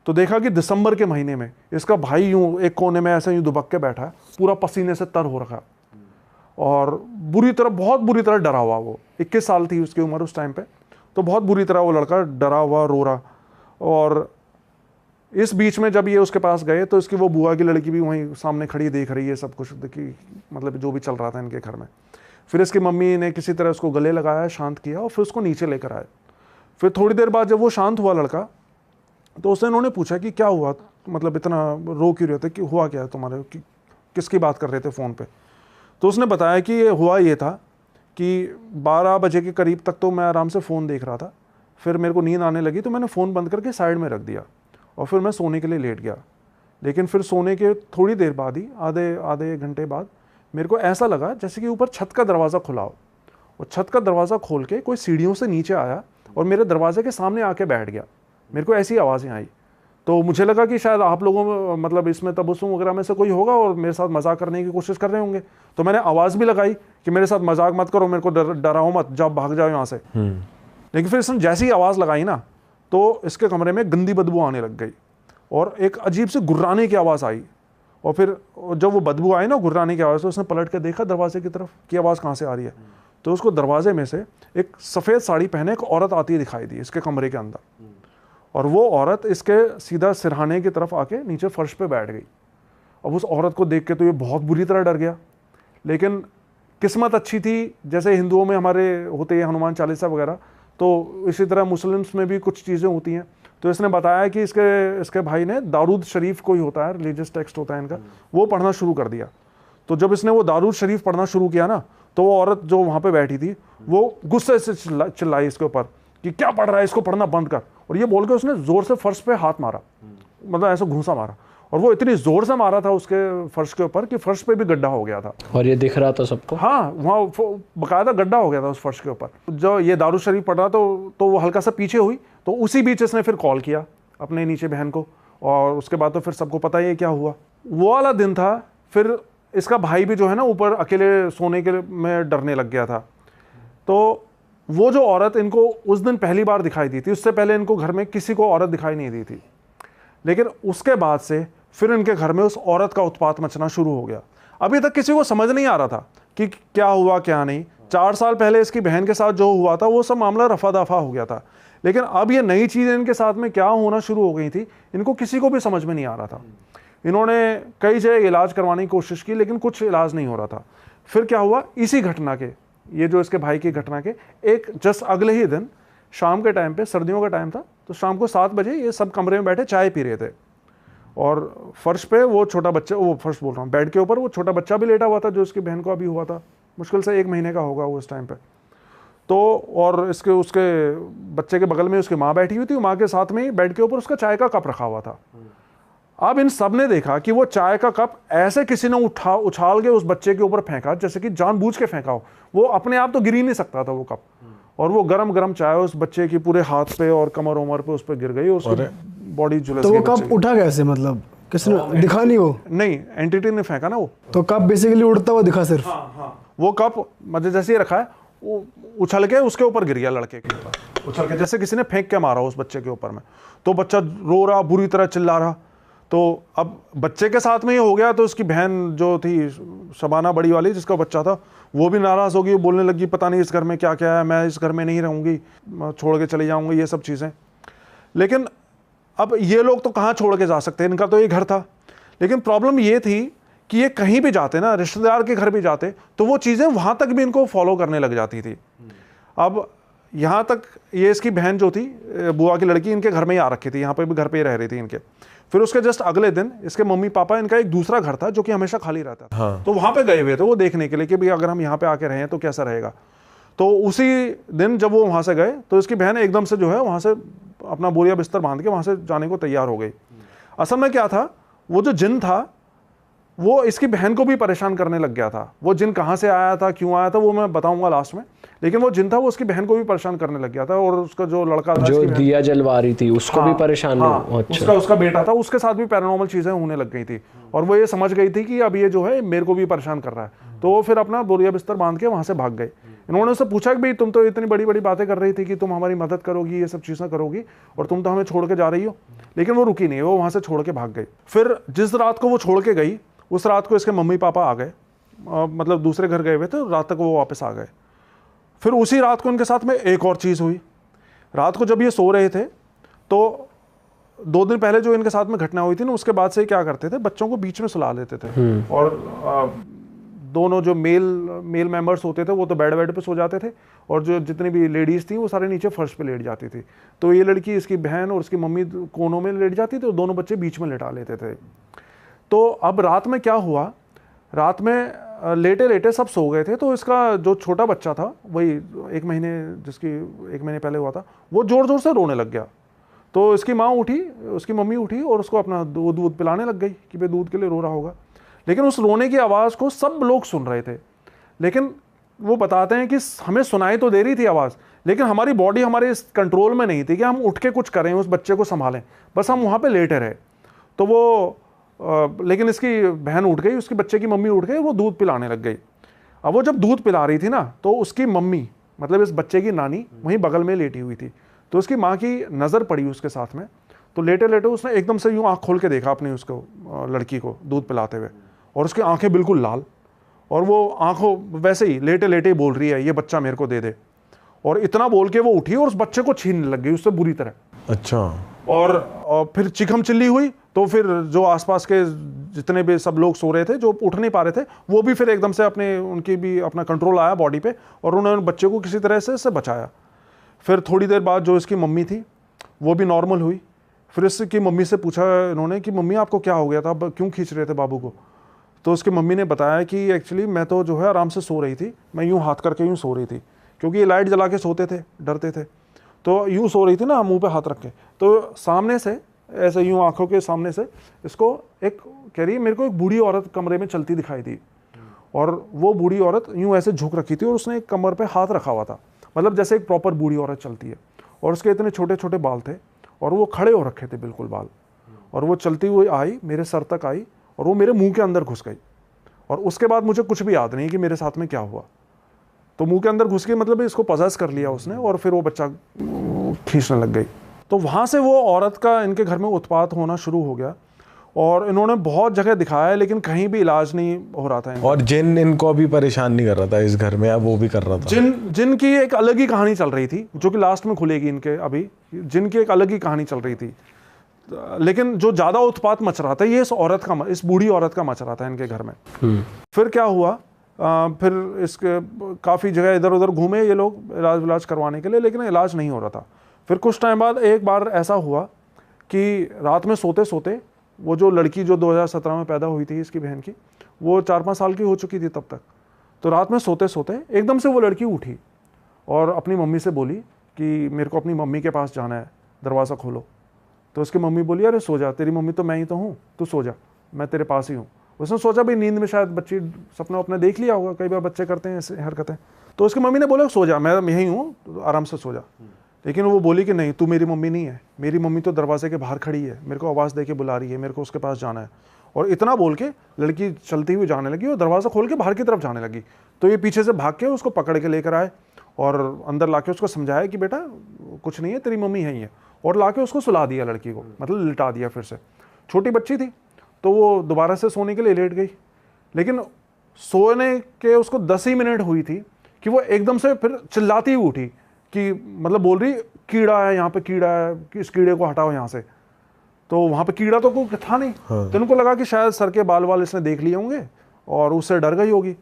तो देखा कि दिसंबर के महीने में इसका भाई यूं एक कोने में ऐसे यूं दुबक के बैठा है, पूरा पसीने से तर हो रखा, और बहुत बुरी तरह डरा हुआ। वो 21 साल थी उसकी उम्र उस टाइम पे, तो बहुत बुरी तरह वो लड़का डरा हुआ रो रहा। और इस बीच में जब ये उसके पास गए तो इसकी वो बुआ की लड़की भी वहीं सामने खड़ी देख रही है सब कुछ, देखी मतलब जो भी चल रहा था इनके घर में। फिर इसकी मम्मी ने किसी तरह उसको गले लगाया, शांत किया, और फिर उसको नीचे लेकर आए। फिर थोड़ी देर बाद जब वो शांत हुआ लड़का, तो उसने उन्होंने पूछा कि क्या हुआ, मतलब इतना रो क्यों रहे थे, कि हुआ क्या है तुम्हारे, किसकी बात कर रहे थे फ़ोन पे। तो उसने बताया कि ये हुआ ये था कि 12 बजे के करीब तक तो मैं आराम से फ़ोन देख रहा था, फिर मेरे को नींद आने लगी तो मैंने फ़ोन बंद करके साइड में रख दिया और फिर मैं सोने के लिए लेट गया। लेकिन फिर सोने के थोड़ी देर बाद ही, आधे घंटे बाद, मेरे को ऐसा लगा जैसे कि ऊपर छत का दरवाज़ा खुला हो, और छत का दरवाज़ा खोल के कोई सीढ़ियों से नीचे आया और मेरे दरवाजे के सामने आके बैठ गया। मेरे को ऐसी आवाज़ें आई तो मुझे लगा कि शायद आप लोगों में मतलब इसमें तबस्सुम वगैरह में से कोई होगा और मेरे साथ मजाक करने की कोशिश कर रहे होंगे। तो मैंने आवाज़ भी लगाई कि मेरे साथ मजाक मत करो, मेरे को डराओ मत, जब भाग जाओ यहाँ से। लेकिन फिर इसने जैसी आवाज़ लगाई ना तो इसके कमरे में गंदी बदबू आने लग गई और एक अजीब सी गुर्राने की आवाज़ आई। और फिर जब वो बदबू आई ना गुर्राने की आवाज़, तो उसने पलट के देखा दरवाजे की तरफ कि आवाज़ कहाँ से आ रही है। तो उसको दरवाजे में से एक सफ़ेद साड़ी पहने एक औरत आती दिखाई दी इसके कमरे के अंदर, और वो औरत इसके सीधा सिरहाने की तरफ आके नीचे फर्श पे बैठ गई। अब उस औरत को देख के तो ये बहुत बुरी तरह डर गया, लेकिन किस्मत अच्छी थी, जैसे हिंदुओं में हमारे होते हैं हनुमान चालीसा वगैरह, तो इसी तरह मुस्लिम्स में भी कुछ चीज़ें होती हैं। तो इसने बताया कि इसके भाई ने दारूद शरीफ कोई होता है, रिलीजियस टेक्स्ट होता है इनका, वो पढ़ना शुरू कर दिया। तो जब इसने वो दारूद शरीफ पढ़ना शुरू किया ना, तो वो औरत जो वहाँ पे बैठी थी वो गुस्से से चिल्लाई इसके ऊपर कि क्या पढ़ रहा है, इसको पढ़ना बंद कर। और ये बोल के उसने ज़ोर से फर्श पे हाथ मारा, मतलब ऐसा घूंसा मारा, और वो इतनी ज़ोर से मारा था उसके फर्श के ऊपर कि फर्श पे भी गड्ढा हो गया था। और ये दिख रहा था सबको? हाँ, वहाँ बकायदा गड्ढा हो गया था उस फर्श के ऊपर। जो ये दारू शरीफ पढ़ रहा तो वो हल्का सा पीछे हुई, तो उसी बीच इसने फिर कॉल किया अपने नीचे बहन को, और उसके बाद तो फिर सबको पता ही है क्या हुआ। वो वाला दिन था। फिर इसका भाई भी जो है ना ऊपर अकेले सोने के में डरने लग गया था। तो वो जो औरत इनको उस दिन पहली बार दिखाई दी थी, उससे पहले इनको घर में किसी को औरत दिखाई नहीं दी थी, लेकिन उसके बाद से फिर इनके घर में उस औरत का उत्पात मचना शुरू हो गया। अभी तक किसी को समझ नहीं आ रहा था कि क्या हुआ क्या नहीं। 4 साल पहले इसकी बहन के साथ जो हुआ था वो सब मामला रफा दफा हो गया था, लेकिन अब ये नई चीज़ें इनके साथ में क्या होना शुरू हो गई थी, इनको किसी को भी समझ में नहीं आ रहा था। इन्होंने कई जगह इलाज करवाने की कोशिश की, लेकिन कुछ इलाज नहीं हो रहा था। फिर क्या हुआ, इसी घटना के, ये जो इसके भाई की घटना के एक जस्ट अगले ही दिन शाम के टाइम पे, सर्दियों का टाइम था, तो शाम को 7 बजे ये सब कमरे में बैठे चाय पी रहे थे, और फर्श पे वो छोटा बच्चा, वो फर्श बोल रहा हूँ, बेड के ऊपर वो छोटा बच्चा भी लेटा हुआ था जो इसकी बहन को अभी हुआ था, मुश्किल से 1 महीने का होगा वो इस टाइम पे। तो और उसके बच्चे के बगल में उसकी माँ बैठी हुई थी, माँ के साथ में ही बेड के ऊपर उसका चाय का कप रखा हुआ था। अब इन सब ने देखा कि वो चाय का कप ऐसे किसी ने उछाल के उस बच्चे के ऊपर फेंका, जैसे कि जानबूझ के फेंका हो। वो अपने आप तो गिर ही नहीं सकता था वो कप, और वो गरम गरम चाय उस बच्चे की पूरे हाथ पे और कमर उमर पे उस पर गिर गई, उसकी बॉडी झुलस गई। तो वो कप उठा कैसे, मतलब किसने दिखा? नहीं, वो नहीं, एंटिटी ने फेंका ना वो। तो कप बेसिकली उड़ता हुआ दिखा सिर्फ? वो कप मतलब जैसे ही रखा है वो उछल के उसके ऊपर गिर गया, लड़के के ऊपर उछल के, जैसे किसी ने फेंक के मारा उस बच्चे के ऊपर में। तो बच्चा रो रहा, बुरी तरह चिल्ला रहा। तो अब बच्चे के साथ में ये हो गया, तो उसकी बहन जो थी शबाना बड़ी वाली जिसका बच्चा था, वो भी नाराज़ हो गई, बोलने लगी पता नहीं इस घर में क्या क्या है, मैं इस घर में नहीं रहूँगी, छोड़ के चली जाऊँगी, ये सब चीज़ें। लेकिन अब ये लोग तो कहाँ छोड़ के जा सकते हैं, इनका तो ये घर था। लेकिन प्रॉब्लम ये थी कि ये कहीं भी जाते ना, रिश्तेदार के घर भी जाते, तो वो चीज़ें वहाँ तक भी इनको फॉलो करने लग जाती थी। अब यहाँ तक ये इसकी बहन जो थी, बुआ की लड़की, इनके घर में ही आ रखी थी, यहाँ पे भी घर पे ही रह रही थी इनके। फिर उसके जस्ट अगले दिन इसके मम्मी पापा, इनका एक दूसरा घर था जो कि हमेशा खाली रहता था। हाँ। तो वहाँ पे गए हुए थे वो देखने के लिए कि भाई अगर हम यहाँ पे आके रहें तो कैसा रहेगा। तो उसी दिन जब वो वहाँ से गए तो इसकी बहन एकदम से जो है वहाँ से अपना बोरिया बिस्तर बांध के वहाँ से जाने को तैयार हो गई। असल में क्या था, वो जो जिन था वो इसकी बहन को भी परेशान करने लग गया था। वो जिन कहाँ से आया था, क्यों आया था, वो मैं बताऊंगा लास्ट में। लेकिन वो जिन था वो उसकी बहन को भी परेशान करने लग गया था, और उसका जो लड़का था, जो दिया जलवा रही थी, उसको भी परेशान। अच्छा। उसका बेटा था, उसके साथ भी पैरानॉर्मल चीजें होने लग गई थी, और वो ये समझ गई थी कि अब ये जो है मेरे को भी परेशान कर रहा है। तो वो फिर अपना बोरिया बिस्तर बांध के वहां से भाग गए। इन्होंने उससे पूछा कि भाई तुम तो इतनी बड़ी बड़ी बातें कर रही थी कि तुम हमारी मदद करोगी, ये सब चीजें करोगी, और तुम तो हमें छोड़ के जा रही हो। लेकिन वो रुकी नहीं, वो वहां से छोड़ के भाग गई। फिर जिस रात को वो छोड़ के गई, उस रात को इसके मम्मी पापा आ गए, मतलब दूसरे घर गए हुए थे, रात तक वो वापस आ गए। फिर उसी रात को इनके साथ में एक और चीज़ हुई। रात को जब ये सो रहे थे तो 2 दिन पहले जो इनके साथ में घटना हुई थी ना, उसके बाद से क्या करते थे, बच्चों को बीच में सुला लेते थे, और दोनों जो मेल मेंबर्स होते थे वो तो बेड पे सो जाते थे, और जो जितनी भी लेडीज़ थी वो सारे नीचे फर्श पे लेट जाती थी। तो ये लड़की, इसकी बहन और उसकी मम्मी कोनों में लेट जाती थी, और दोनों बच्चे बीच में लेटा लेते थे। तो अब रात में क्या हुआ, रात में लेटे लेटे सब सो गए थे, तो इसका जो छोटा बच्चा था, वही 1 महीने, जिसकी 1 महीने पहले हुआ था, वो ज़ोर ज़ोर से रोने लग गया। तो इसकी माँ उठी, उसकी मम्मी उठी और उसको अपना दूध पिलाने लग गई कि भाई दूध के लिए रो रहा होगा। लेकिन उस रोने की आवाज़ को सब लोग सुन रहे थे, लेकिन वो बताते हैं कि हमें सुनाई तो दे रही थी आवाज़, लेकिन हमारी बॉडी हमारे इस कंट्रोल में नहीं थी कि हम उठ के कुछ करें, उस बच्चे को संभालें, बस हम वहाँ पे लेटे रहे। तो वो लेकिन इसकी बहन उठ गई, उसके बच्चे की मम्मी उठ गई, वो दूध पिलाने लग गई। अब वो जब दूध पिला रही थी ना, तो उसकी मम्मी, मतलब इस बच्चे की नानी, वहीं बगल में लेटी हुई थी। तो उसकी माँ की नज़र पड़ी उसके साथ में, तो लेटे लेटे उसने एकदम से यूँ आँख खोल के देखा अपनी उसको लड़की को दूध पिलाते हुए, और उसकी आँखें बिल्कुल लाल, और वो आँखों वैसे ही लेटे लेटे ही बोल रही है, ये बच्चा मेरे को दे दे। और इतना बोल के वो उठी और उस बच्चे को छीनने लग गई उससे बुरी तरह। अच्छा। और फिर चिकम चिल्ली हुई, तो फिर जो आसपास के जितने भी सब लोग सो रहे थे, जो उठ नहीं पा रहे थे, वो भी फिर एकदम से उनकी भी अपना कंट्रोल आया बॉडी पे, और उन्होंने बच्चे को किसी तरह से बचाया। फिर थोड़ी देर बाद जो इसकी मम्मी थी वो भी नॉर्मल हुई। फिर इसकी मम्मी से पूछा इन्होंने कि मम्मी आपको क्या हो गया था, क्यों खींच रहे थे बाबू को? तो उसकी मम्मी ने बताया कि एक्चुअली मैं तो जो है आराम से सो रही थी, मैं यूँ हाथ करके यूँ सो रही थी, क्योंकि ये लाइट जला के सोते थे, डरते थे, तो यूँ सो रही थी ना मुंह पे हाथ रख के। तो सामने से ऐसे यूँ आंखों के सामने से इसको एक कह रही है, मेरे को एक बूढ़ी औरत कमरे में चलती दिखाई दी, और वो बूढ़ी औरत यूँ ऐसे झुक रखी थी और उसने एक कमर पे हाथ रखा हुआ था, मतलब जैसे एक प्रॉपर बूढ़ी औरत चलती है, और उसके इतने छोटे छोटे बाल थे और वो खड़े हो रखे थे बिल्कुल बाल, और वो चलती हुई आई, मेरे सर तक आई, और वो मेरे मुंह के अंदर घुस गई। और उसके बाद मुझे कुछ भी याद नहीं कि मेरे साथ में क्या हुआ। तो मुंह के अंदर घुस गई, मतलब इसको पॉसेस कर लिया उसने, और फिर वो बच्चा खींचने लग गई। तो वहाँ से वो औरत का इनके घर में उत्पात होना शुरू हो गया, और इन्होंने बहुत जगह दिखाया है, लेकिन कहीं भी इलाज नहीं हो रहा था। और जिन इनको अभी परेशान नहीं कर रहा था इस घर में, अब वो भी कर रहा था। जिन की एक अलग ही कहानी चल रही थी, जो कि लास्ट में खुलेगी इनके। अभी जिन की एक अलग ही कहानी चल रही थी, लेकिन जो ज्यादा उत्पात मच रहा था ये इस बूढ़ी औरत का मच रहा था इनके घर में। फिर क्या हुआ, फिर इसके काफ़ी जगह इधर उधर घूमे ये लोग इलाज करवाने के लिए, लेकिन इलाज नहीं हो रहा था। फिर कुछ टाइम बाद एक बार ऐसा हुआ कि रात में सोते सोते वो जो लड़की जो 2017 में पैदा हुई थी इसकी बहन की, वो 4-5 साल की हो चुकी थी तब तक। तो रात में सोते सोते एकदम से वो लड़की उठी और अपनी मम्मी से बोली कि मेरे को अपनी मम्मी के पास जाना है, दरवाज़ा खोलो। तो उसकी मम्मी बोली, अरे सो जा, तेरी मम्मी तो मैं ही तो हूँ, तू सो जा, मैं तेरे पास ही हूँ। उसने सोचा भाई नींद में शायद बच्ची सपना अपने देख लिया होगा, कई बार बच्चे करते हैं ऐसे हरकतें। तो उसकी मम्मी ने बोला सो जा, मैं यहीं हूँ, आराम से सो जा। लेकिन वो बोली कि नहीं, तू मेरी मम्मी नहीं है, मेरी मम्मी तो दरवाजे के बाहर खड़ी है, मेरे को आवाज़ दे के बुला रही है, मेरे को उसके पास जाना है। और इतना बोल के लड़की चलती हुई जाने लगी और दरवाज़ा खोल के बाहर की तरफ जाने लगी। तो ये पीछे से भाग के उसको पकड़ के लेकर आए और अंदर लाके उसको समझाया कि बेटा कुछ नहीं है, तेरी मम्मी यहीं है, और लाके उसको सुला दिया लड़की को, मतलब लिटा दिया। फिर से छोटी बच्ची थी तो वो दोबारा से सोने के लिए लेट गई, लेकिन सोने के उसको 10 ही मिनट हुई थी कि वो एकदम से फिर चिल्लाती हुई उठी कि मतलब बोल रही कीड़ा है यहाँ पे, कीड़ा है, कि इस कीड़े को हटाओ यहाँ से। तो वहाँ पे कीड़ा तो कोई था नहीं। हाँ। तो इनको लगा कि शायद सर के बाल इसने देख लिए होंगे और उससे डर गई होगी।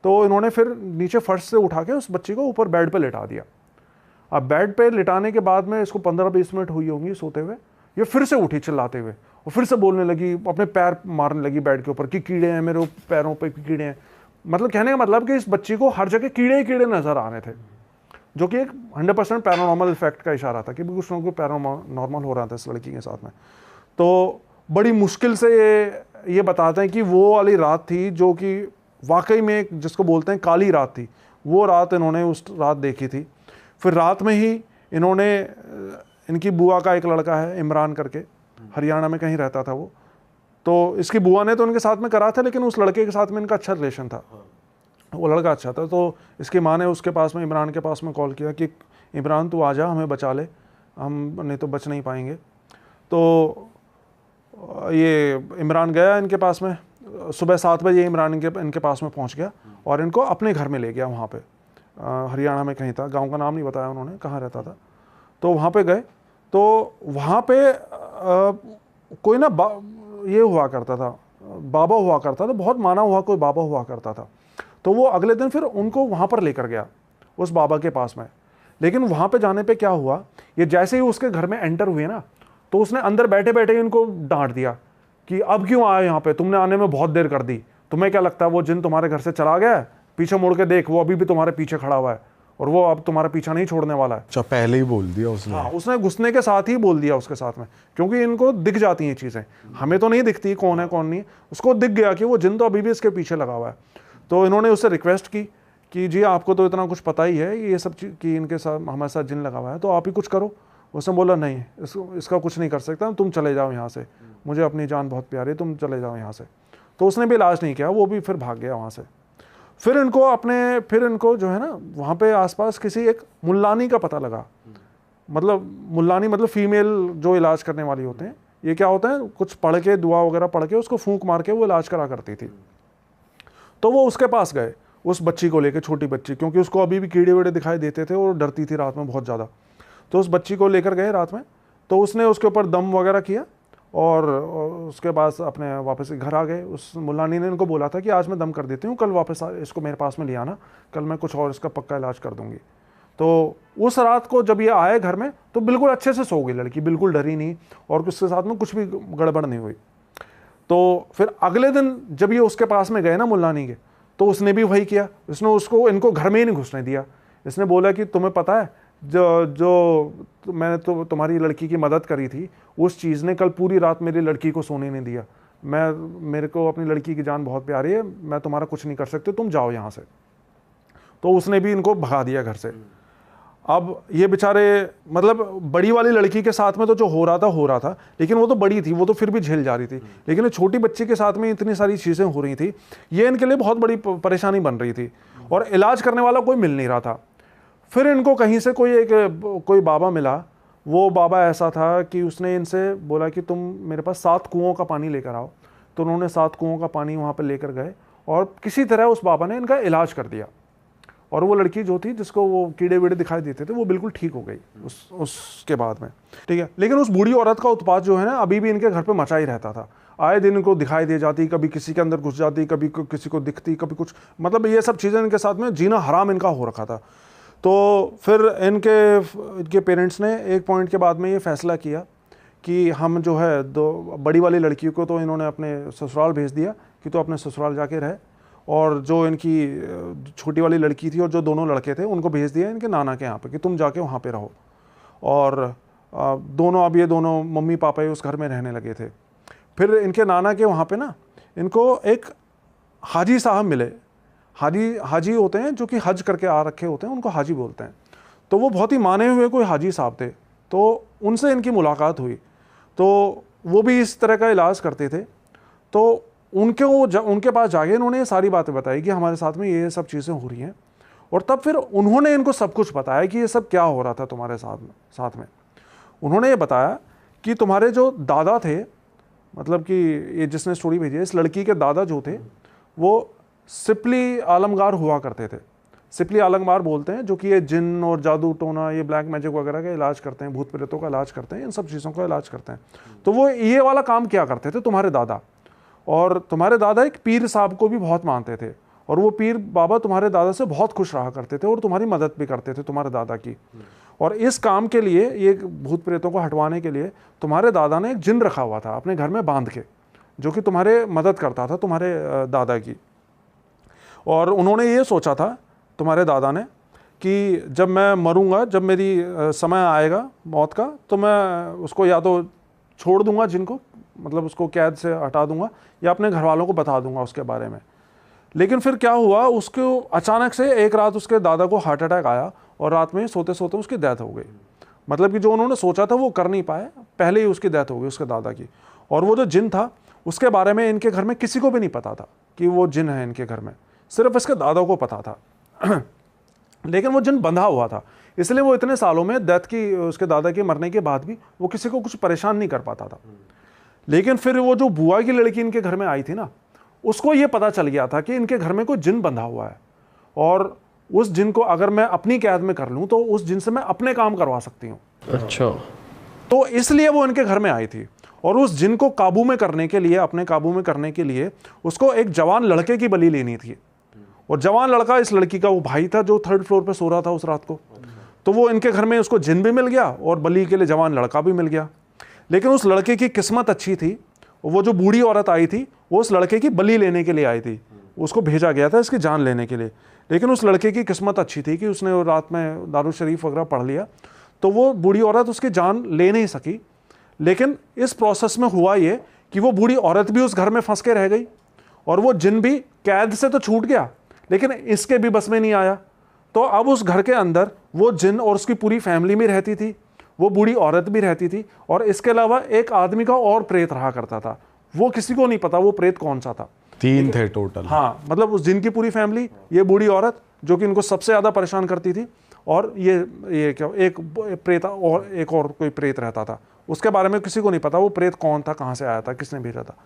तो इन्होंने फिर नीचे फर्श से उठा के उस बच्ची को ऊपर बेड पे लेटा दिया। अब बेड पे लिटाने के बाद में इसको 15-20 मिनट हुई होंगी सोते हुए, ये फिर से उठी चिल्लाते हुए और फिर से बोलने लगी, अपने पैर मारने लगी बेड के ऊपर कि कीड़े हैं मेरे पैरों पे, कीड़े हैं। मतलब कहने का मतलब कि इस बच्ची को हर जगह कीड़े ही कीड़े नजर आ रहे थे, जो कि एक 100% पैरानॉर्मल इफेक्ट का इशारा था कि कुछ लोगों को पैरानॉर्मल हो रहा था इस लड़की के साथ में। तो बड़ी मुश्किल से ये बताते हैं कि वो वाली रात थी जो कि वाकई में जिसको बोलते हैं काली रात थी, वो रात इन्होंने उस रात देखी थी। फिर रात में ही इन्होंने, इनकी बुआ का एक लड़का है इमरान करके, हरियाणा में कहीं रहता था वो, तो इसकी बुआ ने तो उनके साथ में करा था, लेकिन उस लड़के के साथ में इनका अच्छा रिलेशन था, वो लड़का अच्छा था। तो इसकी माँ ने उसके पास में, इमरान के पास में कॉल किया कि इमरान तू आ जा, हमें बचा ले, हम नहीं तो बच नहीं पाएंगे। तो ये इमरान गया इनके पास में, सुबह 7 बजे इमरान इनके पास में पहुंच गया और इनको अपने घर में ले गया। वहाँ पे हरियाणा में कहीं था, गांव का नाम नहीं बताया उन्होंने कहाँ रहता था। तो वहाँ पे गए तो वहाँ पे कोई ना ये हुआ करता था, बाबा हुआ करता था, बहुत माना हुआ कोई बाबा हुआ करता था। तो वो अगले दिन फिर उनको वहाँ पर लेकर गया उस बाबा के पास में। लेकिन वहाँ पे जाने पे क्या हुआ, ये जैसे ही उसके घर में एंटर हुए ना, तो उसने अंदर बैठे बैठे ही उनको डांट दिया कि अब क्यों आए यहाँ पे, तुमने आने में बहुत देर कर दी, तुम्हें क्या लगता है वो जिन तुम्हारे घर से चला गया है? पीछे मुड़ के देख, वो अभी भी तुम्हारे पीछे खड़ा हुआ है और वो अब तुम्हारा पीछा नहीं छोड़ने वाला है। अच्छा, पहले ही बोल दिया उसने। हाँ, उसने घुसने के साथ ही बोल दिया उसके साथ में, क्योंकि इनको दिख जाती हैं चीज़ें, हमें तो नहीं दिखती कौन है कौन नहीं। उसको दिख गया कि वो जिन तो अभी भी इसके पीछे लगा हुआ है। तो इन्होंने उससे रिक्वेस्ट की कि जी आपको तो इतना कुछ पता ही है ये सब चीज़ कि इनके साथ हमारे साथ जिन लगा हुआ है, तो आप ही कुछ करो। उसने बोला नहीं, इसका कुछ नहीं कर सकता, तुम चले जाओ यहाँ से, मुझे अपनी जान बहुत प्यारी है, तुम चले जाओ यहाँ से। तो उसने भी इलाज नहीं किया, वो भी फिर भाग गया वहाँ से। फिर इनको जो है ना वहाँ पे आसपास किसी एक मुल्लानी का पता लगा। मतलब मुल्लानी मतलब फीमेल जो इलाज करने वाली होते हैं। ये क्या होता है, कुछ पढ़ के दुआ वगैरह पढ़ के उसको फूंक मार के वो इलाज करा करती थी। तो वो उसके पास गए उस बच्ची को लेकर, छोटी बच्ची, क्योंकि उसको अभी भी कीड़े वीड़े दिखाई देते थे और डरती थी रात में बहुत ज़्यादा। तो उस बच्ची को लेकर गए रात में, तो उसने उसके ऊपर दम वगैरह किया और उसके बाद अपने वापस घर आ गए। उस मुल्लानी ने इनको बोला था कि आज मैं दम कर देती हूँ, कल वापस इसको मेरे पास में ले आना, कल मैं कुछ और इसका पक्का इलाज कर दूंगी। तो उस रात को जब ये आए घर में तो बिल्कुल अच्छे से सो गई लड़की, बिल्कुल डरी नहीं और उसके साथ में कुछ भी गड़बड़ नहीं हुई। तो फिर अगले दिन जब ये उसके पास में गए ना मुल्लानी के, तो उसने भी वही किया। उसने इनको घर में ही नहीं घुसने दिया। इसने बोला कि तुम्हें पता है जो मैंने तो तुम्हारी लड़की की मदद करी थी, उस चीज़ ने कल पूरी रात मेरी लड़की को सोने नहीं दिया। मेरे को अपनी लड़की की जान बहुत प्यारी है, मैं तुम्हारा कुछ नहीं कर सकती, तुम जाओ यहाँ से। तो उसने भी इनको भगा दिया घर से। अब ये बेचारे, मतलब बड़ी वाली लड़की के साथ में तो जो हो रहा था, लेकिन वो तो बड़ी थी, वो तो फिर भी झेल जा रही थी। लेकिन छोटी बच्ची के साथ में इतनी सारी चीज़ें हो रही थी, ये इनके लिए बहुत बड़ी परेशानी बन रही थी और इलाज करने वाला कोई मिल नहीं रहा था। फिर इनको कहीं से कोई बाबा मिला। वो बाबा ऐसा था कि उसने इनसे बोला कि तुम मेरे पास 7 कुओं का पानी लेकर आओ। तो उन्होंने 7 कुओं का पानी वहाँ पर लेकर गए और किसी तरह उस बाबा ने इनका इलाज कर दिया। और वो लड़की जो थी जिसको वो कीड़े वीड़े दिखाई देते थे, वो बिल्कुल ठीक हो गई उसके बाद में, ठीक है। लेकिन उस बूढ़ी औरत का उत्पात जो है ना अभी भी इनके घर पे मचा ही रहता था। आए दिन इनको दिखाई दे जाती, कभी किसी के अंदर घुस जाती, कभी किसी को दिखती, कभी कुछ, मतलब ये सब चीज़ें इनके साथ में जीना हराम इनका हो रखा था। तो फिर इनके पेरेंट्स ने एक पॉइंट के बाद में ये फैसला किया कि हम जो है बड़ी वाली लड़की को तो इन्होंने अपने ससुराल भेज दिया कि तो अपने ससुराल जाके रहे, और जो इनकी छोटी वाली लड़की थी और जो दोनों लड़के थे उनको भेज दिया इनके नाना के यहाँ पे कि तुम जाके वहाँ पे रहो। और अब ये दोनों मम्मी पापा ही उस घर में रहने लगे थे। फिर इनके नाना के वहाँ पे ना इनको एक हाजी साहब मिले। हाजी होते हैं जो कि हज करके आ रखे होते हैं, उनको हाजी बोलते हैं। तो वो बहुत ही माने हुए कोई हाजी साहब थे। तो उनसे इनकी मुलाकात हुई। तो वो भी इस तरह का इलाज करते थे। तो उनके पास जाके इन्होंने ये सारी बातें बताई कि हमारे साथ में ये सब चीज़ें हो रही हैं। और तब फिर उन्होंने इनको सब कुछ बताया कि ये सब क्या हो रहा था तुम्हारे साथ में। उन्होंने ये बताया कि तुम्हारे जो दादा थे, मतलब कि ये जिसने स्टोरी भेजी है, इस लड़की के दादा जो थे वो सिपली आलमगार हुआ करते थे। सिपली आलमगार बोलते हैं, जो कि ये जिन और जादू टोना, ये ब्लैक मैजिक वगैरह का इलाज करते हैं, भूत प्रेतों का इलाज करते हैं, इन सब चीज़ों का इलाज करते हैं। तो वो ये वाला काम क्या करते थे तुम्हारे दादा। और तुम्हारे दादा एक पीर साहब को भी बहुत मानते थे, और वो पीर बाबा तुम्हारे दादा से बहुत खुश रहा करते थे और तुम्हारी मदद भी करते थे तुम्हारे दादा की। और इस काम के लिए, ये भूत प्रेतों को हटवाने के लिए, तुम्हारे दादा ने एक जिन रखा हुआ था अपने घर में बांध के, जो कि तुम्हारे मदद करता था तुम्हारे दादा की। और उन्होंने ये सोचा था तुम्हारे दादा ने कि जब मैं मरूंगा, जब मेरी समय आएगा मौत का, तो मैं उसको या तो छोड़ दूंगा जिनको, मतलब उसको कैद से हटा दूंगा, या अपने घर वालों को बता दूंगा उसके बारे में। लेकिन फिर क्या हुआ, उसको अचानक से एक रात उसके दादा को हार्ट अटैक आया और रात में सोते सोते उसकी डेथ हो गई। मतलब कि जो उन्होंने सोचा था वो कर नहीं पाए, पहले ही उसकी डेथ हो गई उसके दादा की। और वो जो जिन था उसके बारे में इनके घर में किसी को भी नहीं पता था कि वो जिन है इनके घर में, सिर्फ इसके दादा को पता था। लेकिन वो जिन बंधा हुआ था, इसलिए वो इतने सालों में डेथ की, उसके दादा के मरने के बाद भी वो किसी को कुछ परेशान नहीं कर पाता था। लेकिन फिर वो जो बुआ की लड़की इनके घर में आई थी ना, उसको ये पता चल गया था कि इनके घर में कोई जिन बंधा हुआ है, और उस जिन को अगर मैं अपनी कैद में कर लूं तो उस जिन से मैं अपने काम करवा सकती हूँ। अच्छा। तो इसलिए वो इनके घर में आई थी। और उस जिन को काबू में करने के लिए, अपने काबू में करने के लिए, उसको एक जवान लड़के की बलि लेनी थी। और जवान लड़का इस लड़की का वो भाई था जो 3rd फ्लोर पे सो रहा था उस रात को। तो वो इनके घर में उसको जिन भी मिल गया और बलि के लिए जवान लड़का भी मिल गया। लेकिन उस लड़के की किस्मत अच्छी थी, वो जो बूढ़ी औरत आई थी वो उस लड़के की बलि लेने के लिए आई थी, उसको भेजा गया था इसकी जान लेने के लिए। लेकिन उस लड़के की किस्मत अच्छी थी कि उसने रात में दारू शरीफ वगैरह पढ़ लिया, तो वो बूढ़ी औरत उसकी जान ले नहीं सकी। लेकिन इस प्रोसेस में हुआ ये कि वो बूढ़ी औरत भी उस घर में फंस के रह गई और वो जिन भी कैद से तो छूट गया लेकिन इसके भी बस में नहीं आया। तो अब उस घर के अंदर वो जिन और उसकी पूरी फैमिली भी रहती थी, वो बूढ़ी औरत भी रहती थी, और इसके अलावा एक आदमी का और प्रेत रहा करता था। वो किसी को नहीं पता वो प्रेत कौन सा था। 3 थे टोटल। हाँ, मतलब उस जिन की पूरी फैमिली, ये बूढ़ी औरत जो कि इनको सबसे ज़्यादा परेशान करती थी, और ये क्या एक प्रेत और एक और कोई प्रेत रहता था। उसके बारे में किसी को नहीं पता वो प्रेत कौन था, कहाँ से आया था, किसने भेजा था।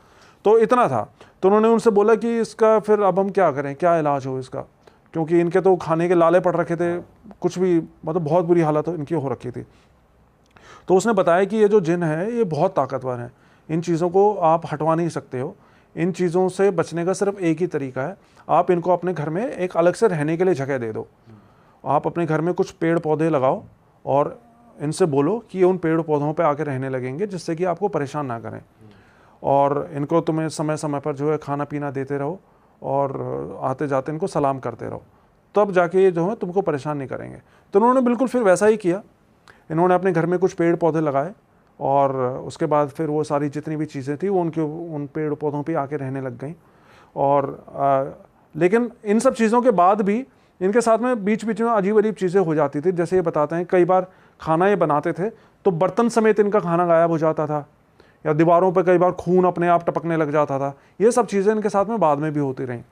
तो इतना था। तो उन्होंने उनसे बोला कि इसका फिर अब हम क्या करें, क्या इलाज हो इसका, क्योंकि इनके तो खाने के लाले पड़ रखे थे, कुछ भी मतलब बहुत बुरी हालत इनकी हो रखी थी। तो उसने बताया कि ये जो जिन है ये बहुत ताकतवर है, इन चीज़ों को आप हटवा नहीं सकते हो। इन चीज़ों से बचने का सिर्फ एक ही तरीका है, आप इनको अपने घर में एक अलग से रहने के लिए जगह दे दो। आप अपने घर में कुछ पेड़ पौधे लगाओ और इनसे बोलो कि ये उन पेड़ पौधों पे आके रहने लगेंगे, जिससे कि आपको परेशान ना करें, और इनको तुम्हें समय समय पर जो है खाना पीना देते रहो और आते जाते इनको सलाम करते रहो, तब जाके ये जो है तुमको परेशान नहीं करेंगे। तो उन्होंने बिल्कुल फिर वैसा ही किया। इन्होंने अपने घर में कुछ पेड़ पौधे लगाए और उसके बाद फिर वो सारी जितनी भी चीज़ें थी वो उन पेड़ पौधों पे आके रहने लग गई। और लेकिन इन सब चीज़ों के बाद भी इनके साथ में बीच बीच में अजीब अजीब चीज़ें हो जाती थी। जैसे ये बताते हैं कई बार खाना ये बनाते थे तो बर्तन समेत इनका खाना गायब हो जाता था, या दीवारों पर कई बार खून अपने आप टपकने लग जाता था। ये सब चीज़ें इनके साथ में बाद में भी होती रहीं।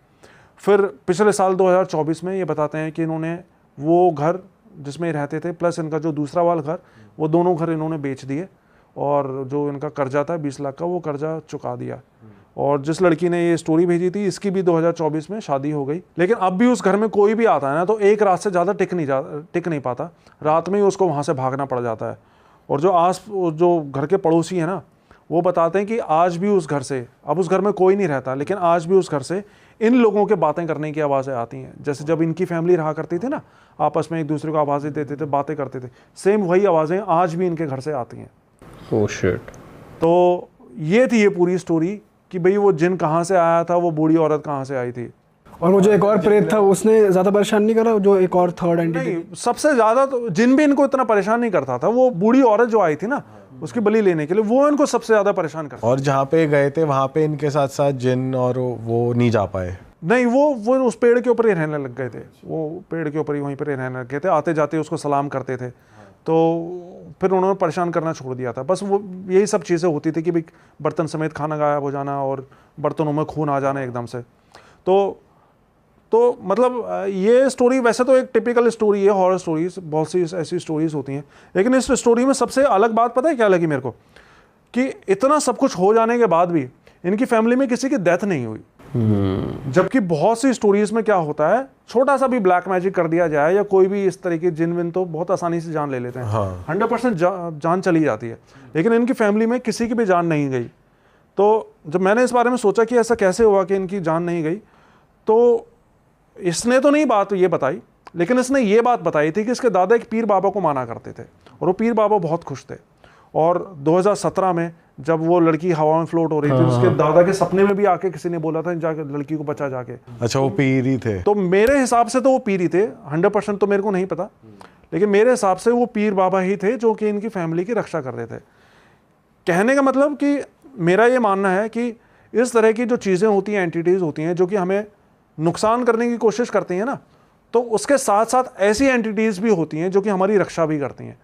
फिर पिछले साल 2024 में ये बताते हैं कि इन्होंने वो घर जिसमें ये रहते थे प्लस इनका जो दूसरा वाला घर, वो दोनों घर इन्होंने बेच दिए, और जो इनका कर्जा था 20 लाख का वो कर्जा चुका दिया। और जिस लड़की ने ये स्टोरी भेजी थी इसकी भी 2024 में शादी हो गई। लेकिन अब भी उस घर में कोई भी आता है ना तो एक रात से ज़्यादा टिक नहीं पाता, रात में ही उसको वहाँ से भागना पड़ जाता है। और जो घर के पड़ोसी हैं ना वो बताते हैं कि आज भी उस घर से, अब उस घर में कोई नहीं रहता, लेकिन आज भी उस घर से इन लोगों के बातें करने की आवाज़ें आती हैं। जैसे जब इनकी फैमिली रहा करती थी ना, आपस में एक दूसरे को आवाज़ें देते थे, बातें करते थे, सेम वही आवाज़ें आज भी इनके घर से आती हैं। Oh shit. तो ये थी ये पूरी स्टोरी कि भाई वो जिन कहाँ से आया था, वो बूढ़ी औरत कहाँ से आई थी। और वो जो एक और प्रेत था उसने ज़्यादा परेशान नहीं करा, जो एक और थर्ड एंटिटी? नहीं, सबसे ज़्यादा तो जिन भी इनको इतना परेशान नहीं करता था, वो बूढ़ी औरत जो आई थी ना उसकी बलि लेने के लिए, वो इनको सबसे ज़्यादा परेशान करता। और जहाँ पे गए थे वहाँ पे इनके साथ साथ जिन और वो नहीं जा पाए? नहीं, वो उस पेड़ के ऊपर ही रहने लग गए थे, वो पेड़ के ऊपर ही वहीं पर रहने लग गए थे, आते जाते उसको सलाम करते थे। तो फिर उन्होंने परेशान करना छोड़ दिया था। बस वो यही सब चीज़ें होती थी कि भाई बर्तन समेत खाना गायब हो जाना और बर्तनों में खून आ जाना एकदम से। तो मतलब ये स्टोरी वैसे तो एक टिपिकल स्टोरी है, हॉरर स्टोरीज, बहुत सी ऐसी स्टोरीज होती हैं, लेकिन इस स्टोरी में सबसे अलग बात पता है क्या लगी मेरे को, कि इतना सब कुछ हो जाने के बाद भी इनकी फैमिली में किसी की डेथ नहीं हुई। जबकि बहुत सी स्टोरीज में क्या होता है, छोटा सा भी ब्लैक मैजिक कर दिया जाए या कोई भी इस तरीके जिन विन तो बहुत आसानी से जान ले लेते हैं। हाँ। 100% जान चली जाती है, लेकिन इनकी फैमिली में किसी की भी जान नहीं गई। तो जब मैंने इस बारे में सोचा कि ऐसा कैसे हुआ कि इनकी जान नहीं गई, तो इसने तो नहीं बात ये बताई, लेकिन इसने ये बात बताई थी कि इसके दादा एक पीर बाबा को माना करते थे और वो पीर बाबा बहुत खुश थे। और 2017 में जब वो लड़की हवा में फ्लोट हो रही थी, उसके दादा के सपने में भी आके किसी ने बोला था जाके लड़की को बचा जाके। अच्छा, वो पीर ही थे? तो मेरे हिसाब से तो वो पीर ही थे, 100% तो मेरे को नहीं पता, लेकिन मेरे हिसाब से वो पीर बाबा ही थे जो कि इनकी फैमिली की रक्षा कर रहे थे। कहने का मतलब कि मेरा ये मानना है कि इस तरह की जो चीज़ें होती हैं, एंटिटीज़ होती हैं जो कि हमें नुकसान करने की कोशिश करती हैं ना, तो उसके साथ साथ ऐसी एंटिटीज़ भी होती हैं जो कि हमारी रक्षा भी करती हैं।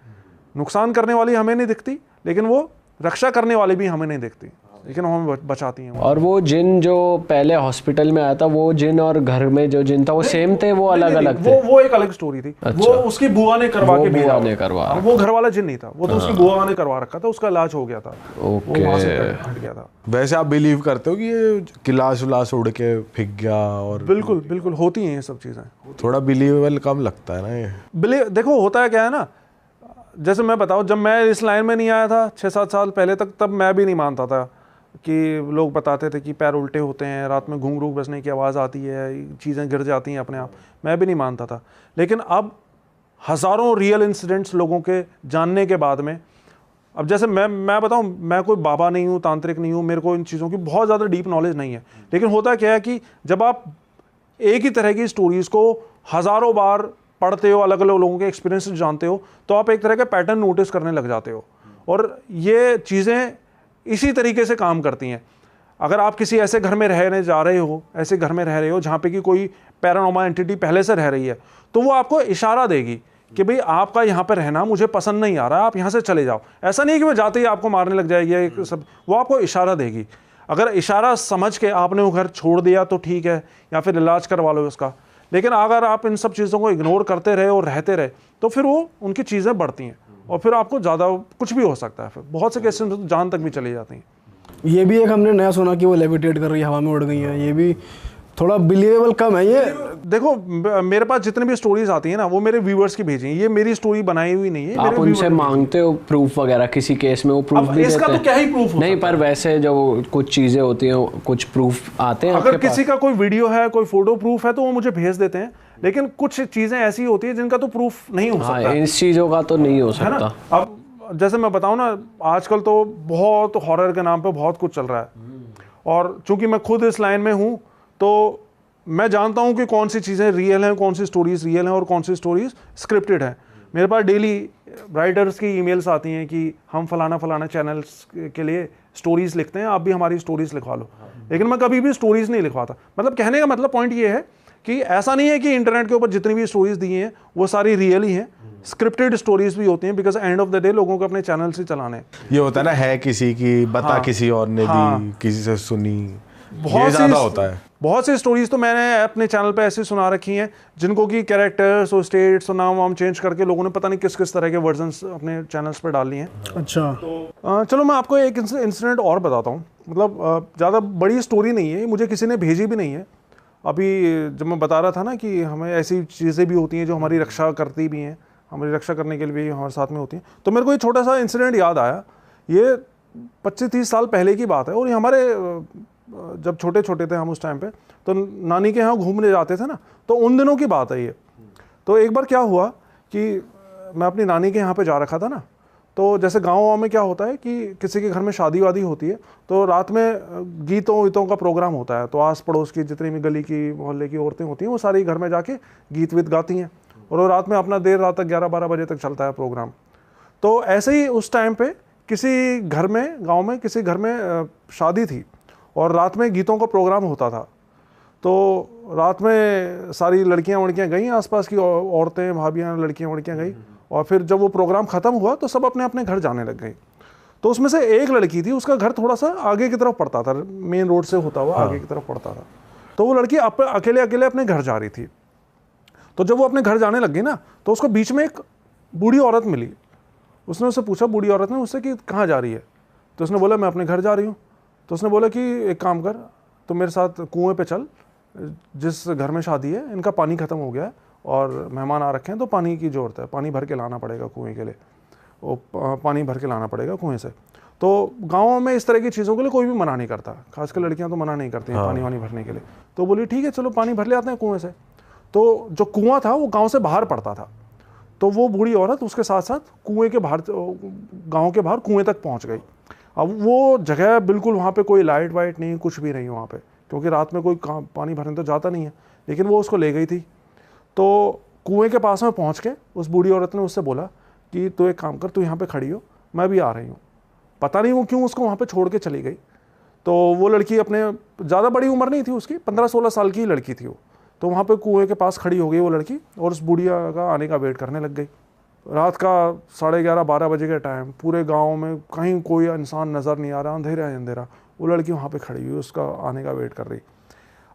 नुकसान करने वाली हमें नहीं दिखती, लेकिन वो रक्षा करने वाली भी हमें नहीं दिखती, लेकिन हमें बचाती हैं। और वो जिन जो पहले हॉस्पिटल में आया था, वो जिन और घर में जो जिन था वो सेम थे, वो अलग अलग थे? वो एक अलग स्टोरी थी। अच्छा। वो उसकी बुआ ने करवा के भेजा, वो घर वाला जिन नहीं था, वो तो उसकी बुआ ने करवा रखा था, उसका इलाज हो गया था, वो वहाँ से हट गया था। वैसे आप बिलीव करते हो कि ये गिलास उलास उड़ के फेंक गया? और बिल्कुल बिल्कुल होती हैं ये सब चीज़ें। थोड़ा बिलीवेबल कम लगता है ना ये। देखो होता है क्या है ना, जैसे मैं बताऊँ, जब मैं इस लाइन में नहीं आया था 6-7 साल पहले तक, तब मैं भी नहीं मानता था कि लोग बताते थे कि पैर उल्टे होते हैं, रात में घुंघरू बजने की आवाज़ आती है, चीज़ें गिर जाती हैं अपने आप, मैं भी नहीं मानता था। लेकिन अब हज़ारों रियल इंसिडेंट्स लोगों के जानने के बाद में अब जैसे मैं बताऊं, मैं कोई बाबा नहीं हूँ, तांत्रिक नहीं हूँ, मेरे को इन चीज़ों की बहुत ज़्यादा डीप नॉलेज नहीं है, लेकिन होता क्या है कि जब आप एक ही तरह की स्टोरीज़ को हज़ारों बार पढ़ते हो, अलग अलग लोगों के एक्सपीरियंस जानते हो, तो आप एक तरह का पैटर्न नोटिस करने लग जाते हो, और ये चीज़ें इसी तरीके से काम करती हैं। अगर आप किसी ऐसे घर में रहने जा रहे हो, ऐसे घर में रह रहे हो जहाँ पे कि कोई पैरानॉर्मल एंटिटी पहले से रह रही है, तो वो आपको इशारा देगी कि भाई आपका यहाँ पे रहना मुझे पसंद नहीं आ रहा, आप यहाँ से चले जाओ। ऐसा नहीं कि वो जाते ही आपको मारने लग जाएगी या सब, वो आपको इशारा देगी। अगर इशारा समझ के आपने वो घर छोड़ दिया तो ठीक है, या फिर इलाज करवा लो उसका, लेकिन अगर आप इन सब चीज़ों को इग्नोर करते रहे और रहते रहे तो फिर वो उनकी चीज़ें बढ़ती हैं और फिर आपको ज़्यादा कुछ भी हो सकता है। फिर बहुत से केसेस में जान तक भी चली जाती हैं। ये भी एक हमने नया सुना कि वो लेविटेट कर रही है, हवा में उड़ गई है, ये भी थोड़ा बिलीवेबल कम है। ये देखो, मेरे पास जितनी भी स्टोरीज आती हैं ना, वो मेरे व्यूअर्स की भेजी हैं, ये मेरी स्टोरी बनाई हुई नहीं है। आप उनसे मांगते हो प्रूफ वगैरह? किसी केस में वो प्रूफ भी इसका देते हैं? तो क्या ही प्रूफ हो नहीं, पर वैसे जो कुछ चीजें होती हैं, कुछ प्रूफ आते हैं अगर किसी का कोई वीडियो है, कोई फोटो प्रूफ है, तो वो मुझे भेज देते हैं, लेकिन कुछ चीजें ऐसी होती है जिनका तो प्रूफ नहीं हो सकता। इस चीजों का तो नहीं हो सकता। अब जैसे मैं बताऊं ना, आजकल तो बहुत हॉरर के नाम पे बहुत कुछ चल रहा है, और चूंकि मैं खुद इस लाइन में हूं तो मैं जानता हूं कि कौन सी चीज़ें रियल हैं, कौन सी स्टोरीज रियल हैं और कौन सी स्टोरीज स्क्रिप्टेड हैं। मेरे पास डेली राइटर्स की ईमेल्स आती हैं कि हम फलाना चैनल्स के लिए स्टोरीज लिखते हैं, आप भी हमारी स्टोरीज लिखवा लो, लेकिन मैं कभी भी स्टोरीज नहीं लिखवाता। मतलब कहने का मतलब पॉइंट ये है कि ऐसा नहीं है कि इंटरनेट के ऊपर जितनी भी स्टोरीज दी हैं वो सारी रियल ही हैं, स्क्रिप्टेड स्टोरीज भी होती हैं, because end of the day लोगों को अपने चैनल से चलाने। ये होता है ना, है किसी की बता किसी और ने दी, किसी से सुनी, ये ज़्यादा होता है। बहुत सी स्टोरीज तो मैंने अपने चैनल पे ऐसी सुना रखी हैं जिनको कि कैरेक्टर्स और स्टेट्स और नाम वाम चेंज करके लोगों ने पता नहीं किस किस तरह के वर्जन्स अपने चैनल्स पर डाल लिए हैं। अच्छा, चलो मैं आपको एक इंसिडेंट और बताता हूँ। मतलब ज़्यादा बड़ी स्टोरी नहीं है, मुझे किसी ने भेजी भी नहीं है। अभी जब मैं बता रहा था ना कि हमें ऐसी चीज़ें भी होती हैं जो हमारी रक्षा करती भी हैं, हमारी रक्षा करने के लिए भी हमारे साथ में होती हैं, तो मेरे को ये छोटा सा इंसिडेंट याद आया। ये 25-30 साल पहले की बात है, और ये हमारे जब छोटे छोटे थे हम उस टाइम पे, तो नानी के यहाँ घूमने जाते थे ना, तो उन दिनों की बात है ये। तो एक बार क्या हुआ कि मैं अपनी नानी के यहाँ पे जा रखा था ना, तो जैसे गाँव में क्या होता है कि किसी के घर में शादी वादी होती है तो रात में गीतों वीतों का प्रोग्राम होता है, तो आस पड़ोस की जितनी भी गली की मोहल्ले की औरतें होती हैं वो सारी घर में जाके गीत वीत गाती हैं, और वो रात में अपना देर रात तक 11-12 बजे तक चलता है प्रोग्राम। तो ऐसे ही उस टाइम पे किसी घर में, गांव में किसी घर में शादी थी और रात में गीतों का प्रोग्राम होता था। तो रात में सारी लड़कियां वड़कियां गई, आसपास की औरतें भाभियां लड़कियां वड़कियां गई, और फिर जब वो प्रोग्राम ख़त्म हुआ तो सब अपने अपने घर जाने लग गई। तो उसमें से एक लड़की थी, उसका घर थोड़ा सा आगे की तरफ पड़ता था, मेन रोड से होता हुआ आगे की तरफ पड़ता था। तो वो लड़की अकेले अकेले अपने घर जा रही थी। तो जब वो अपने घर जाने लग गई ना, तो उसको बीच में एक बूढ़ी औरत मिली। उसने उससे पूछा, बूढ़ी औरत ने उससे, कि कहाँ जा रही है? तो उसने बोला मैं अपने घर जा रही हूँ। तो उसने बोला कि एक काम कर, तो मेरे साथ कुएं पे चल, जिस घर में शादी है इनका पानी ख़त्म हो गया है और मेहमान आ रखे हैं, तो पानी की ज़रूरत है, पानी भर के लाना पड़ेगा कुएं के लिए, वो पानी भर के लाना पड़ेगा कुएं से। तो गाँव में इस तरह की चीज़ों के लिए कोई भी मना नहीं करता, खासकर लड़कियाँ तो मना नहीं करती हैं पानी वानी भरने के लिए। तो बोली ठीक है चलो पानी भर ले आते हैं कुएँ से। तो जो कुआँ था वो गाँव से बाहर पड़ता था, तो वो बूढ़ी औरत उसके साथ साथ कुएं के बाहर, गांव के बाहर कुएं तक पहुंच गई। अब वो जगह बिल्कुल, वहाँ पे कोई लाइट वाइट नहीं, कुछ भी नहीं वहाँ पे, क्योंकि रात में कोई पानी भरने तो जाता नहीं है, लेकिन वो उसको ले गई थी। तो कुएं के पास में पहुँच के उस बूढ़ी औरत ने उससे बोला कि तू एक काम कर, तू यहाँ पर खड़ी हो, मैं भी आ रही हूँ। पता नहीं वो क्यों उसको वहाँ पर छोड़ के चली गई। तो वो लड़की अपने, ज़्यादा बड़ी उम्र नहीं थी उसकी, 15-16 साल की लड़की थी वो। तो वहाँ पे कुएं के पास खड़ी हो गई वो लड़की और उस बुढ़िया का आने का वेट करने लग गई। रात का 11:30-12 बजे के टाइम, पूरे गांव में कहीं कोई इंसान नज़र नहीं आ रहा, अंधेरा है अंधेरा। वो लड़की वहाँ पे खड़ी हुई, उसका आने का वेट कर रही।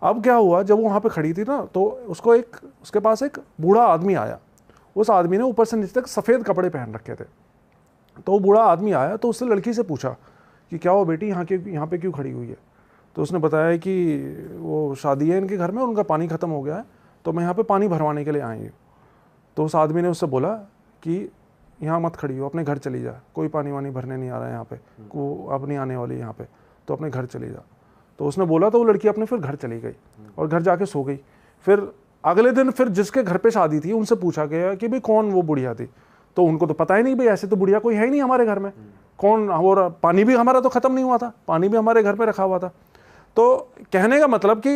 अब क्या हुआ, जब वो वहाँ पे खड़ी थी ना, तो उसके पास एक बूढ़ा आदमी आया। उस आदमी ने ऊपर से नीचे तक सफ़ेद कपड़े पहन रखे थे। तो वो बूढ़ा आदमी आया तो उससे लड़की से पूछा कि क्या वो बेटी यहाँ पे क्यों खड़ी हुई है? तो उसने बताया कि वो शादी है इनके घर में, उनका पानी ख़त्म हो गया है, तो मैं यहाँ पे पानी भरवाने के लिए आई हूँ। तो उस आदमी ने उससे बोला कि यहाँ मत खड़ी हो, अपने घर चली जा, कोई पानी वानी भरने नहीं आ रहा है यहाँ पे, वो अब नहीं आने वाली यहाँ पे, तो अपने घर चली जा। तो उसने बोला, तो वो लड़की अपने फिर घर चली गई और घर जाके सो गई। फिर अगले दिन फिर जिसके घर पर शादी थी उनसे पूछा गया कि भाई कौन वो बुढ़िया थी? तो उनको तो पता ही नहीं, भाई ऐसे तो बुढ़िया कोई है ही नहीं हमारे घर में, कौन, और पानी भी हमारा तो ख़त्म नहीं हुआ था, पानी भी हमारे घर पे रखा हुआ था। तो कहने का मतलब कि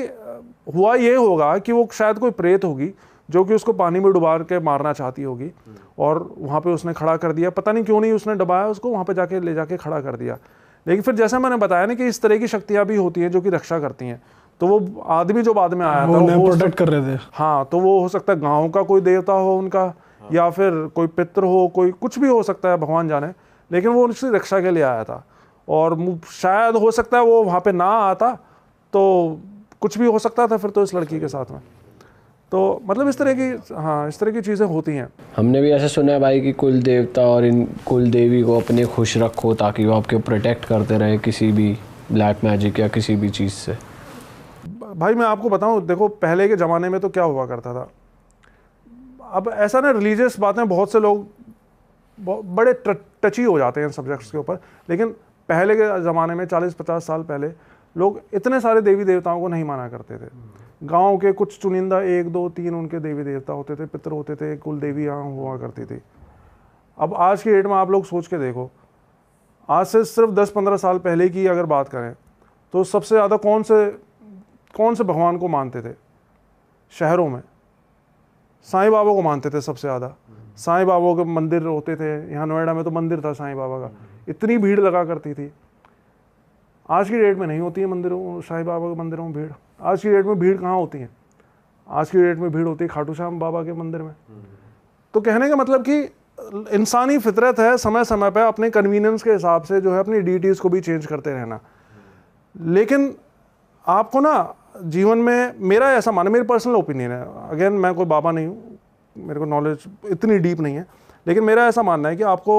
हुआ ये होगा कि वो शायद कोई प्रेत होगी जो कि उसको पानी में डुबा के मारना चाहती होगी, और वहाँ पे उसने खड़ा कर दिया, पता नहीं क्यों नहीं उसने दबाया उसको, वहाँ पे जाके ले जाके खड़ा कर दिया। लेकिन फिर जैसा मैंने बताया ना कि इस तरह की शक्तियाँ भी होती हैं जो कि रक्षा करती हैं। तो वो आदमी जो बाद में आया था वो प्रोटेक्ट कर रहे थे। हाँ, तो वो हो सकता है गाँव का कोई देवता हो उनका, या फिर कोई पितृ हो, कोई कुछ भी हो सकता है, भगवान जाने, लेकिन वो उनकी रक्षा के लिए आया था। और शायद हो सकता है वो वहाँ पे ना आता तो कुछ भी हो सकता था फिर तो इस लड़की के साथ में। तो मतलब इस तरह की, हाँ, इस तरह की चीज़ें होती हैं। हमने भी ऐसा सुना है भाई कि कुल देवता और इन कुल देवी को अपने खुश रखो ताकि वो आपके प्रोटेक्ट करते रहे किसी भी ब्लैक मैजिक या किसी भी चीज़ से। भाई मैं आपको बताऊं, देखो पहले के ज़माने में तो क्या हुआ करता था, अब ऐसा ना रिलीजियस बातें बहुत से लोग बड़े टची हो जाते हैं सब्जेक्ट्स के ऊपर, लेकिन पहले के ज़माने में 40-50 साल पहले लोग इतने सारे देवी देवताओं को नहीं माना करते थे। गांव के कुछ चुनिंदा 1, 2, 3 उनके देवी देवता होते थे, पितर होते थे, कुल देवी यहाँ हुआ करती थी। अब आज की डेट में आप लोग सोच के देखो, आज से सिर्फ 10-15 साल पहले की अगर बात करें तो सबसे ज़्यादा कौन से भगवान को मानते थे शहरों में? साईं बाबा को मानते थे सबसे ज़्यादा। साईं बाबा के मंदिर होते थे, यहाँ नोएडा में तो मंदिर था साईं बाबा का, इतनी भीड़ लगा करती थी। आज की डेट में नहीं होती है मंदिरों, साईं बाबा के मंदिरों में भीड़। आज की डेट में भीड़ कहाँ होती है? आज की डेट में भीड़ होती है खाटू श्याम बाबा के मंदिर में। तो कहने का मतलब कि इंसानी फितरत है समय समय पर अपने कन्वीनियंस के हिसाब से जो है अपनी डीटीज़ को भी चेंज करते रहना। लेकिन आपको ना जीवन में, मेरा ऐसा मानना, मेरी पर्सनल ओपिनियन है, अगेन मैं कोई बाबा नहीं हूँ, मेरे को नॉलेज इतनी डीप नहीं है, लेकिन मेरा ऐसा मानना है कि आपको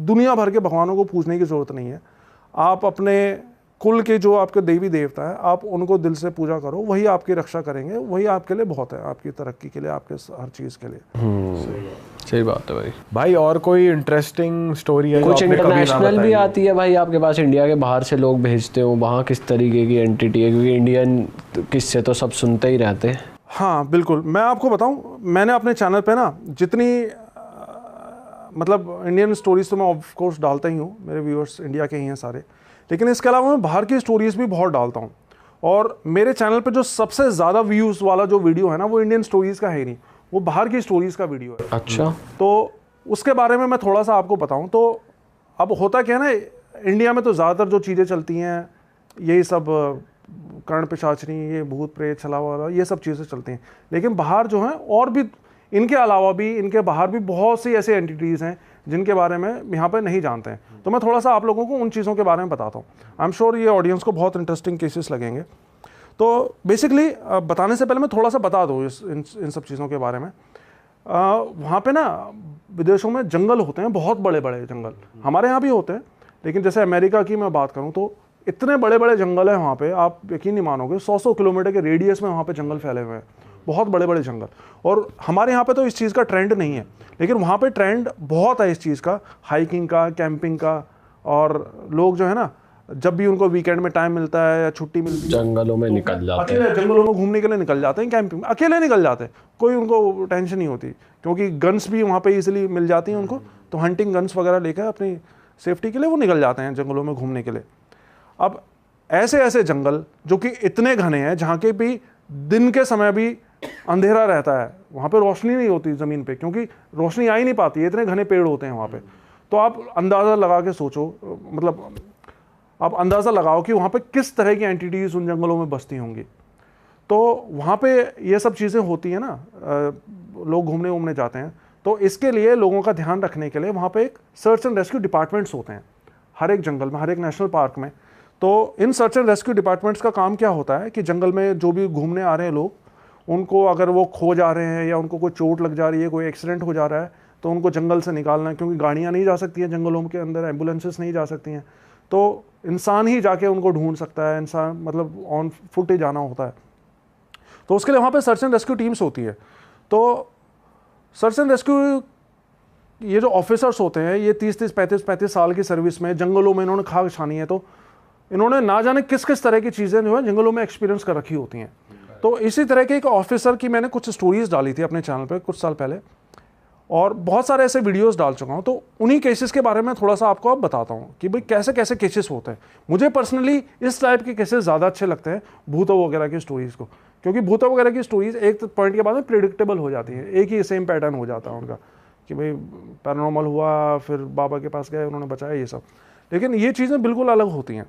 दुनिया भर के भगवानों को पूजने की ज़रूरत नहीं है। आप अपने कुल के जो आपके देवी देवता है, आप उनको दिल से पूजा करो, वही आपकी रक्षा करेंगे, वही आपके लिए बहुत है, आपकी तरक्की के लिए, आपके हर चीज़ के लिए। सही बात है भाई। और कोई इंटरेस्टिंग स्टोरी है? कुछ इंटरनेशनल भी आती है भाई आपके पास, इंडिया के बाहर से लोग भेजते हो, वहाँ किस तरीके की एंटिटी है? क्योंकि इंडियन किससे तो सब सुनते ही रहते हैं। हाँ बिल्कुल, मैं आपको बताऊँ, मैंने अपने चैनल पे ना जितनी मतलब इंडियन स्टोरीज़ तो मैं ऑफ कोर्स डालता ही हूँ, मेरे व्यूअर्स इंडिया के ही हैं सारे, लेकिन इसके अलावा मैं बाहर की स्टोरीज़ भी बहुत डालता हूँ। और मेरे चैनल पे जो सबसे ज़्यादा व्यूज़ वाला जो वीडियो है ना, वो इंडियन स्टोरीज़ का है नहीं, वो बाहर की स्टोरीज़ का वीडियो है। अच्छा। तो उसके बारे में मैं थोड़ा सा आपको बताऊँ तो अब होता क्या है ना, इंडिया में तो ज़्यादातर जो चीज़ें चलती हैं यही सब कर्ण पिशाचनी, ये भूत प्रेत छला वाला, ये सब चीज़ें चलती हैं। लेकिन बाहर जो हैं और भी, इनके अलावा भी, इनके बाहर भी बहुत सी ऐसी एंटिटीज़ हैं जिनके बारे में यहाँ पे नहीं जानते हैं। तो मैं थोड़ा सा आप लोगों को उन चीज़ों के बारे में बताता हूँ। आई एम श्योर ये ऑडियंस को बहुत इंटरेस्टिंग केसेस लगेंगे। तो बेसिकली बताने से पहले मैं थोड़ा सा बता दूँ इन सब चीज़ों के बारे में। वहाँ पे ना विदेशों में जंगल होते हैं, बहुत बड़े बड़े जंगल, हमारे यहाँ भी होते हैं, लेकिन जैसे अमेरिका की मैं बात करूँ तो इतने बड़े बड़े जंगल हैं वहाँ पे, आप यकीन नहीं मानोगे, 100 किलोमीटर के रेडियस में वहाँ पे जंगल फैले हुए हैं, बहुत बड़े बड़े जंगल। और हमारे यहाँ पे तो इस चीज़ का ट्रेंड नहीं है, लेकिन वहाँ पे ट्रेंड बहुत है इस चीज़ का, हाइकिंग का, कैंपिंग का। और लोग जो है ना, जब भी उनको वीकेंड में टाइम मिलता है या छुट्टी मिलती है, जंगलों में निकल जाते हैं, जंगलों में घूमने के लिए निकल जाते हैं, कैंपिंग में अकेले निकल जाते हैं, कोई उनको टेंशन नहीं होती, क्योंकि गन्स भी वहाँ पे इजीली मिल जाती हैं उनको, तो हंटिंग गन्स वगैरह लेकर अपनी सेफ्टी के लिए वो निकल जाते हैं जंगलों में घूमने के लिए। अब ऐसे ऐसे जंगल जो कि इतने घने हैं, जहाँ के भी दिन के समय भी अंधेरा रहता है, वहाँ पे रोशनी नहीं होती ज़मीन पे, क्योंकि रोशनी आ ही नहीं पाती है, इतने घने पेड़ होते हैं वहाँ पे। तो आप अंदाज़ा लगा के सोचो, मतलब आप अंदाज़ा लगाओ कि वहाँ पे किस तरह की एंटिटीज़ उन जंगलों में बसती होंगी। तो वहाँ पे ये सब चीज़ें होती हैं ना, लोग घूमने वूमने जाते हैं, तो इसके लिए लोगों का ध्यान रखने के लिए वहाँ पे एक सर्च एंड रेस्क्यू डिपार्टमेंट्स होते हैं हर एक जंगल में, हर एक नेशनल पार्क में। तो in search and rescue departments का काम क्या होता है कि जंगल में जो भी घूमने आ रहे हैं लोग, उनको अगर वो खो जा रहे हैं या उनको कोई चोट लग जा रही है, कोई एक्सीडेंट हो जा रहा है, तो उनको जंगल से निकालना है, क्योंकि गाड़ियाँ नहीं जा सकती हैं जंगलों के अंदर, एम्बुलेंसेस नहीं जा सकती हैं, तो इंसान ही जाके उनको ढूंढ सकता है, इंसान मतलब ऑन फुट ही जाना होता है। तो उसके लिए वहाँ पे सर्च एंड रेस्क्यू टीम्स होती है। तो सर्च एंड रेस्क्यू ये जो ऑफिसर्स होते हैं, ये 30-30, 35-35 साल की सर्विस में जंगलों में इन्होंने खाक छानी है, तो इन्होंने ना जाने किस किस तरह की चीज़ें जो है जंगलों में एक्सपीरियंस कर रखी होती हैं। तो इसी तरह के एक ऑफिसर की मैंने कुछ स्टोरीज़ डाली थी अपने चैनल पे कुछ साल पहले, और बहुत सारे ऐसे वीडियोस डाल चुका हूँ। तो उन्हीं केसेस के बारे में थोड़ा सा आपको अब बताता हूँ कि भाई कैसे कैसे केसेस होते हैं। मुझे पर्सनली इस टाइप के केसेस ज़्यादा अच्छे लगते हैं भूतों वगैरह की स्टोरीज़ को, क्योंकि भूतों वगैरह की स्टोरीज़ एक पॉइंट के बाद में प्रिडिक्टेबल हो जाती है, एक ही सेम पैटर्न हो जाता है उनका कि भाई पैरानॉर्मल हुआ, फिर बाबा के पास गए, उन्होंने बचाया, ये सब। लेकिन ये चीज़ें बिल्कुल अलग होती हैं।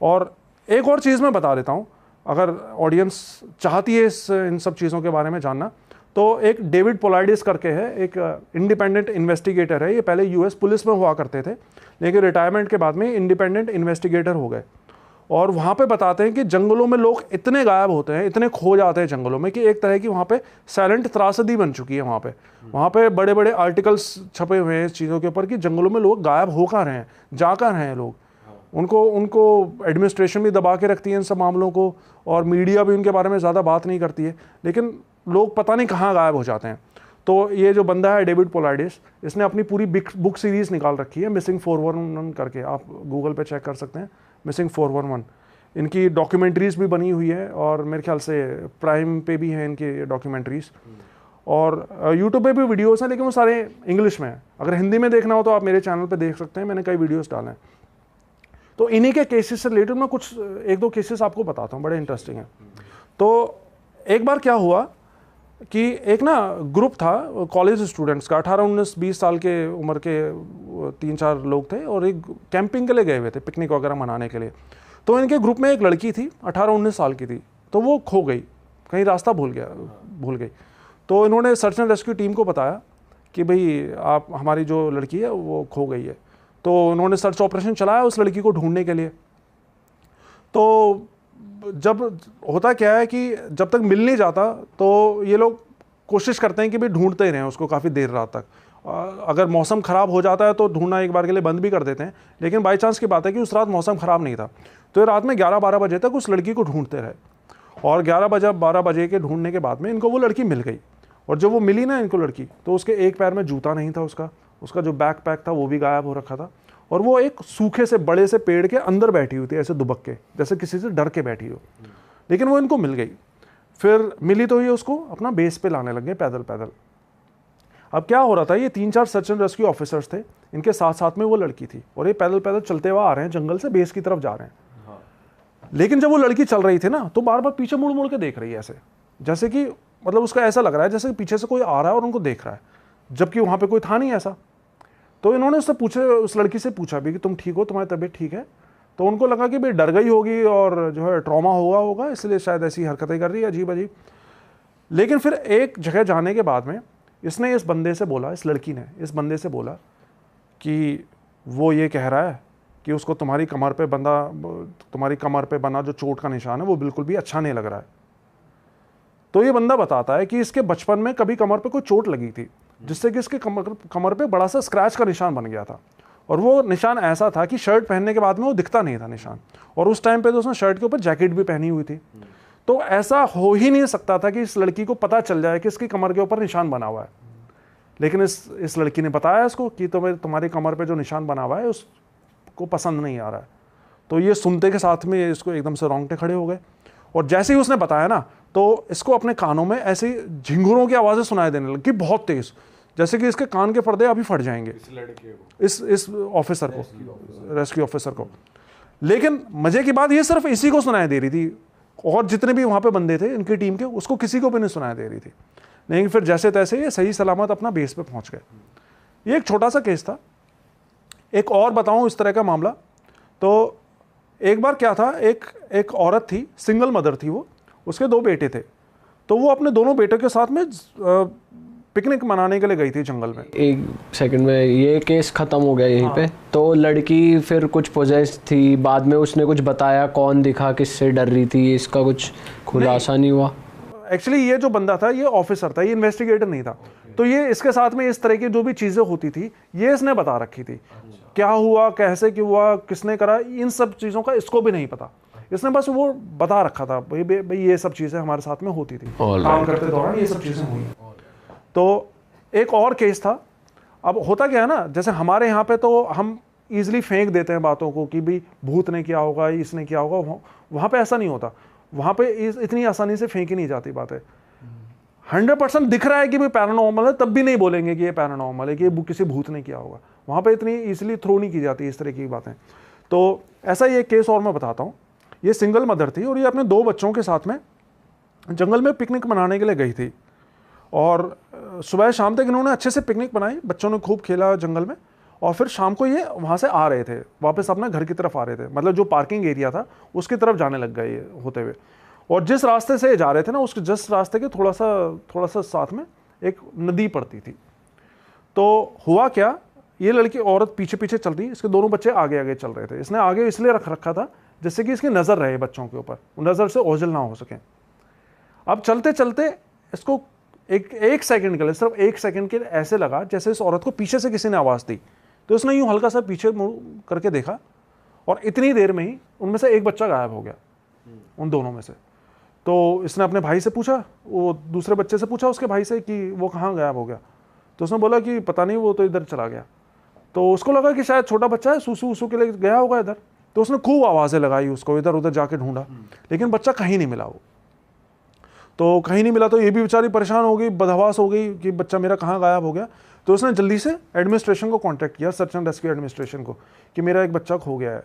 और एक और चीज़ मैं बता देता हूँ, अगर ऑडियंस चाहती है इन सब चीज़ों के बारे में जानना, तो एक डेविड पोलाइडिस करके है, एक इंडिपेंडेंट इन्वेस्टिगेटर है। ये पहले यूएस पुलिस में हुआ करते थे, लेकिन रिटायरमेंट के बाद में इंडिपेंडेंट इन्वेस्टिगेटर हो गए। और वहाँ पे बताते हैं कि जंगलों में लोग इतने गायब होते हैं, इतने खो जाते हैं जंगलों में, कि एक तरह की वहाँ पे साइलेंट त्रासदी बन चुकी है। वहाँ पे बड़े बड़े आर्टिकल्स छपे हुए हैं इस चीज़ों के ऊपर कि जंगलों में लोग गायब हो कहाँ रहे हैं, जा कहाँ रहे हैं लोग। उनको एडमिनिस्ट्रेशन भी दबा के रखती है इन सब मामलों को, और मीडिया भी उनके बारे में ज़्यादा बात नहीं करती है, लेकिन लोग पता नहीं कहाँ गायब हो जाते हैं। तो ये जो बंदा है डेविड पोलाइडिस, इसने अपनी पूरी बुक सीरीज़ निकाल रखी है, मिसिंग 411 करके, आप गूगल पे चेक कर सकते हैं, मिसिंग 411। इनकी डॉक्यूमेंट्रीज़ भी बनी हुई है, और मेरे ख्याल से प्राइम पे भी हैं इनकी डॉक्यूमेंट्रीज़, और यूट्यूब पे भी वीडियोस हैं, लेकिन वो सारे इंग्लिश में हैं। अगर हिंदी में देखना हो तो आप मेरे चैनल पे देख सकते हैं, मैंने कई वीडियोस डाले हैं। तो इन्हीं के केसेस से रिलेटेड मैं कुछ एक दो केसेस आपको बताता हूँ, बड़े इंटरेस्टिंग हैं। तो एक बार क्या हुआ कि एक ना ग्रुप था कॉलेज स्टूडेंट्स का, 18-19-20 साल के उम्र के 3-4 लोग थे, और एक कैंपिंग के लिए गए हुए थे, पिकनिक वगैरह मनाने के लिए। तो इनके ग्रुप में एक लड़की थी, 18-19 साल की थी, तो वो खो गई, कहीं रास्ता भूल गई। तो इन्होंने सर्च एंड रेस्क्यू टीम को बताया कि भाई आप, हमारी जो लड़की है वो खो गई है। तो उन्होंने सर्च ऑपरेशन चलाया उस लड़की को ढूंढने के लिए। तो जब होता क्या है कि जब तक मिल नहीं जाता तो ये लोग कोशिश करते हैं कि भाई ढूंढते ही रहें उसको काफ़ी देर रात तक। अगर मौसम ख़राब हो जाता है तो ढूंढना एक बार के लिए बंद भी कर देते हैं, लेकिन बाई चांस की बात है कि उस रात मौसम ख़राब नहीं था, तो ये रात में 11-12 बजे तक उस लड़की को ढूंढते रहे। और 11-12 बजे के ढूंढने के बाद में इनको वो लड़की मिल गई। और जब वो मिली ना इनको लड़की, तो उसके एक पैर में जूता नहीं था, उसका जो बैकपैक था वो भी गायब हो रखा था, और वो एक सूखे से बड़े से पेड़ के अंदर बैठी हुई थी, ऐसे दुबक के, जैसे किसी से डर के बैठी हो। लेकिन वो इनको मिल गई। फिर मिली तो ये उसको अपना बेस पे लाने लगे पैदल पैदल। अब क्या हो रहा था, ये 3-4 सर्च एंड रेस्क्यू ऑफिसर्स थे, इनके साथ साथ में वो लड़की थी, और ये पैदल पैदल चलते हुए आ रहे हैं जंगल से, बेस की तरफ जा रहे हैं। लेकिन जब वो लड़की चल रही थी ना, तो बार बार पीछे मुड़ मुड़ के देख रही है, ऐसे जैसे कि मतलब उसका ऐसा लग रहा है जैसे पीछे से कोई आ रहा है और उनको देख रहा है, जबकि वहाँ पे कोई था नहीं ऐसा। तो इन्होंने उस लड़की से पूछा भी कि तुम ठीक हो, तुम्हारी तबीयत ठीक है? तो उनको लगा कि भाई डर गई होगी और जो है ट्रॉमा होगा, इसलिए शायद ऐसी हरकतें कर रही है अजीब अजीब। लेकिन फिर एक जगह जाने के बाद में इसने इस बंदे से बोला, इस लड़की ने इस बंदे से बोला कि वो ये कह रहा है कि उसको तुम्हारी कमर पे बना जो चोट का निशान है वो बिल्कुल भी अच्छा नहीं लग रहा है। तो ये बंदा बताता है कि इसके बचपन में कभी कमर पे कोई चोट लगी थी, जिससे कि इसके कमर पे बड़ा सा स्क्रैच का निशान बन गया था, और वो निशान ऐसा था कि शर्ट पहनने के बाद में वो दिखता नहीं था निशान, और उस टाइम पे तो उसने शर्ट के ऊपर जैकेट भी पहनी हुई थी। तो ऐसा हो ही नहीं सकता था कि इस लड़की को पता चल जाए कि इसकी कमर के ऊपर निशान बना हुआ है। लेकिन इस लड़की ने बताया इसको कि तुम्हारी कमर पे जो निशान बना हुआ है उसको पसंद नहीं आ रहा है। तो ये सुनते के साथ में इसको एकदम से रोंगटे खड़े हो गए, और जैसे ही उसने बताया ना, तो इसको अपने कानों में ऐसी झिंगुरों की आवाज़ें सुनाई देने लगी बहुत तेज, जैसे कि इसके कान के पर्दे अभी फट जाएंगे, इस ऑफिसर को, रेस्क्यू ऑफिसर को। लेकिन मजे की बात ये सिर्फ इसी को सुनाई दे रही थी, और जितने भी वहाँ पे बंदे थे इनकी टीम के, उसको किसी को भी नहीं सुनाई दे रही थी। लेकिन फिर जैसे तैसे ये सही सलामत अपना बेस पे पहुँच गए। ये एक छोटा सा केस था। एक और बताऊँ इस तरह का मामला, तो एक बार क्या था, एक औरत थी, सिंगल मदर थी वो, उसके 2 बेटे थे। तो वो अपने दोनों बेटों के साथ में पिकनिक मनाने के लिए गई थी जंगल में। एक सेकंड में ये केस खत्म हो गया यहीं पे। तो लड़की फिर कुछ पोजेस थी, बाद में उसने कुछ बताया, कौन दिखा, किससे डर रही थी, इसका कुछ खुलासा नहीं हुआ? एक्चुअली ये जो बंदा था ये ऑफिसर था, ये इन्वेस्टिगेटर नहीं था। तो ये इसके साथ में इस तरह की जो भी चीज़ें होती थी ये इसने बता रखी थी। क्या हुआ, कैसे क्यों हुआ, किसने करा, इन सब चीज़ों का इसको भी नहीं पता। इसने बस वो बता रखा था भाई ये सब चीज़ें हमारे साथ में होती थी, काम करते दौरान ये सब चीज़ें हुई। तो एक और केस था। अब होता क्या है ना, जैसे हमारे यहाँ पे तो हम ईजिली फेंक देते हैं बातों को कि भाई भूत ने किया होगा, इसने किया होगा। वहाँ पे ऐसा नहीं होता, वहाँ पे इतनी आसानी से फेंकी नहीं जाती बातें। 100% दिख रहा है कि भाई पैरानॉर्मल है, तब भी नहीं बोलेंगे कि ये पैरानॉर्मल है, कि ये किसी भूत ने किया होगा। वहाँ पे इतनी ईजिली थ्रो नहीं की जाती इस तरह की बातें। तो ऐसा ही एक केस और मैं बताता हूँ। ये सिंगल मदर थी और ये अपने 2 बच्चों के साथ में जंगल में पिकनिक मनाने के लिए गई थी। और सुबह शाम तक इन्होंने अच्छे से पिकनिक बनाई, बच्चों ने खूब खेला जंगल में। और फिर शाम को ये वहाँ से आ रहे थे, वापस अपने घर की तरफ आ रहे थे, मतलब जो पार्किंग एरिया था उसकी तरफ जाने लग गए ये होते हुए। और जिस रास्ते से जा रहे थे ना, उसके जस्ट रास्ते के थोड़ा सा साथ में एक नदी पड़ती थी। तो हुआ क्या, ये लड़की औरत पीछे पीछे चल रही, इसके दोनों बच्चे आगे आगे चल रहे थे। इसने आगे इसलिए रख रखा था जिससे कि इसकी नज़र रहे बच्चों के ऊपर, नज़र से ओझल ना हो सके। अब चलते चलते इसको एक सेकंड के लिए, सिर्फ 1 सेकंड के लिए ऐसे लगा जैसे इस औरत को पीछे से किसी ने आवाज़ दी। तो इसने यूँ हल्का सा पीछे मुड़ करके देखा और इतनी देर में ही उनमें से एक बच्चा गायब हो गया, उन दोनों में से। तो इसने अपने भाई से पूछा, वो दूसरे बच्चे से पूछा उसके भाई से कि वो कहाँ गायब हो गया। तो उसने बोला कि पता नहीं, वो तो इधर चला गया। तो उसको लगा कि शायद छोटा बच्चा है, सूसू वूसू के लिए गया होगा इधर। तो उसने खूब आवाज़ें लगाई उसको, इधर उधर जाके ढूंढा, लेकिन बच्चा कहीं नहीं मिला। वो तो कहीं नहीं मिला, तो ये भी बेचारी परेशान हो गई, बदहवास हो गई कि बच्चा मेरा कहाँ गायब हो गया। तो उसने जल्दी से एडमिनिस्ट्रेशन को कांटेक्ट किया, सर्च एंड रेस्क्यू एडमिनिस्ट्रेशन को, कि मेरा एक बच्चा खो गया है।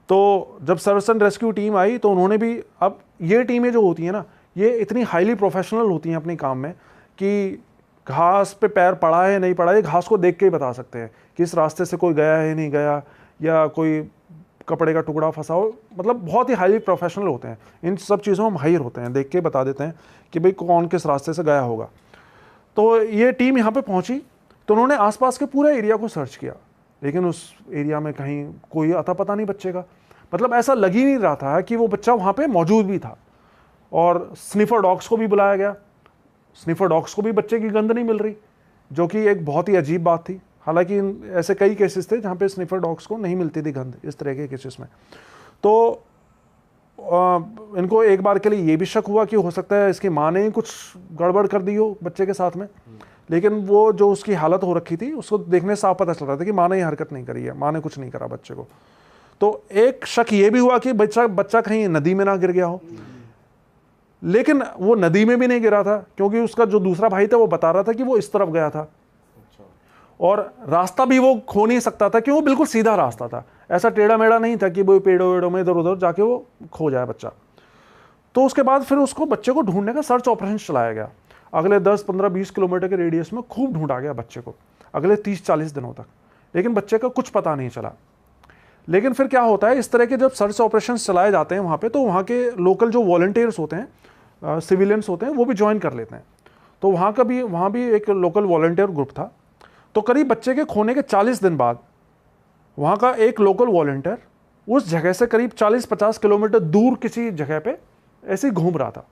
तो जब सर्च एंड रेस्क्यू टीम आई तो उन्होंने भी, अब ये टीमें जो होती हैं ना, ये इतनी हाईली प्रोफेशनल होती हैं अपने काम में कि घास पे पैर पड़ा है नहीं पड़ा है, घास को देख के ही बता सकते हैं कि इस रास्ते से कोई गया है नहीं गया, या कोई कपड़े का टुकड़ा फंसा हो। मतलब बहुत ही हाईली प्रोफेशनल होते हैं, इन सब चीज़ों में माहिर होते हैं, देख के बता देते हैं कि भाई कौन किस रास्ते से गया होगा। तो ये टीम यहाँ पे पहुँची तो उन्होंने आसपास के पूरे एरिया को सर्च किया, लेकिन उस एरिया में कहीं कोई अता पता नहीं बच्चे का। मतलब ऐसा लग ही नहीं रहा था कि वो बच्चा वहाँ पे मौजूद भी था। और स्निफर डॉग्स को भी बुलाया गया, स्निफर डॉग्स को भी बच्चे की गंध नहीं मिल रही, जो कि एक बहुत ही अजीब बात थी। हालांकि ऐसे कई केसेस थे जहाँ पे स्निफर डॉग्स को नहीं मिलती थी गंध, इस तरह के केसेस में। तो इनको एक बार के लिए ये भी शक हुआ कि हो सकता है इसकी माँ ने ही कुछ गड़बड़ कर दी हो बच्चे के साथ में, लेकिन वो जो उसकी हालत हो रखी थी उसको देखने से साफ पता चल रहा था कि माँ ने ही हरकत नहीं करी है, माँ ने कुछ नहीं करा बच्चे को। तो एक शक ये भी हुआ कि बच्चा कहीं नदी में ना गिर गया हो, लेकिन वो नदी में भी नहीं गिरा था, क्योंकि उसका जो दूसरा भाई था वो बता रहा था कि वो इस तरफ गया था। और रास्ता भी वो खो नहीं सकता था, क्योंकि वो बिल्कुल सीधा रास्ता था, ऐसा टेढ़ा मेढ़ा नहीं था कि वो पेड़ों वेड़ों में इधर उधर जाके वो खो जाए बच्चा। तो उसके बाद फिर उसको बच्चे को ढूंढने का सर्च ऑपरेशन चलाया गया। अगले 10, 15, 20 किलोमीटर के रेडियस में खूब ढूंढा गया बच्चे को, अगले 30-40 दिनों तक, लेकिन बच्चे का कुछ पता नहीं चला। लेकिन फिर क्या होता है, इस तरह के जब सर्च ऑपरेशन चलाए जाते हैं वहाँ पे, तो वहाँ के लोकल जो वॉलंटियर्स होते हैं, सिविलियंस होते हैं, वो भी ज्वाइन कर लेते हैं। तो वहाँ भी एक लोकल वॉलंटियर ग्रुप था। तो करीब बच्चे के खोने के 40 दिन बाद वहाँ का एक लोकल वॉलंटियर उस जगह से करीब 40-50 किलोमीटर दूर किसी जगह पे ऐसे ही घूम रहा था।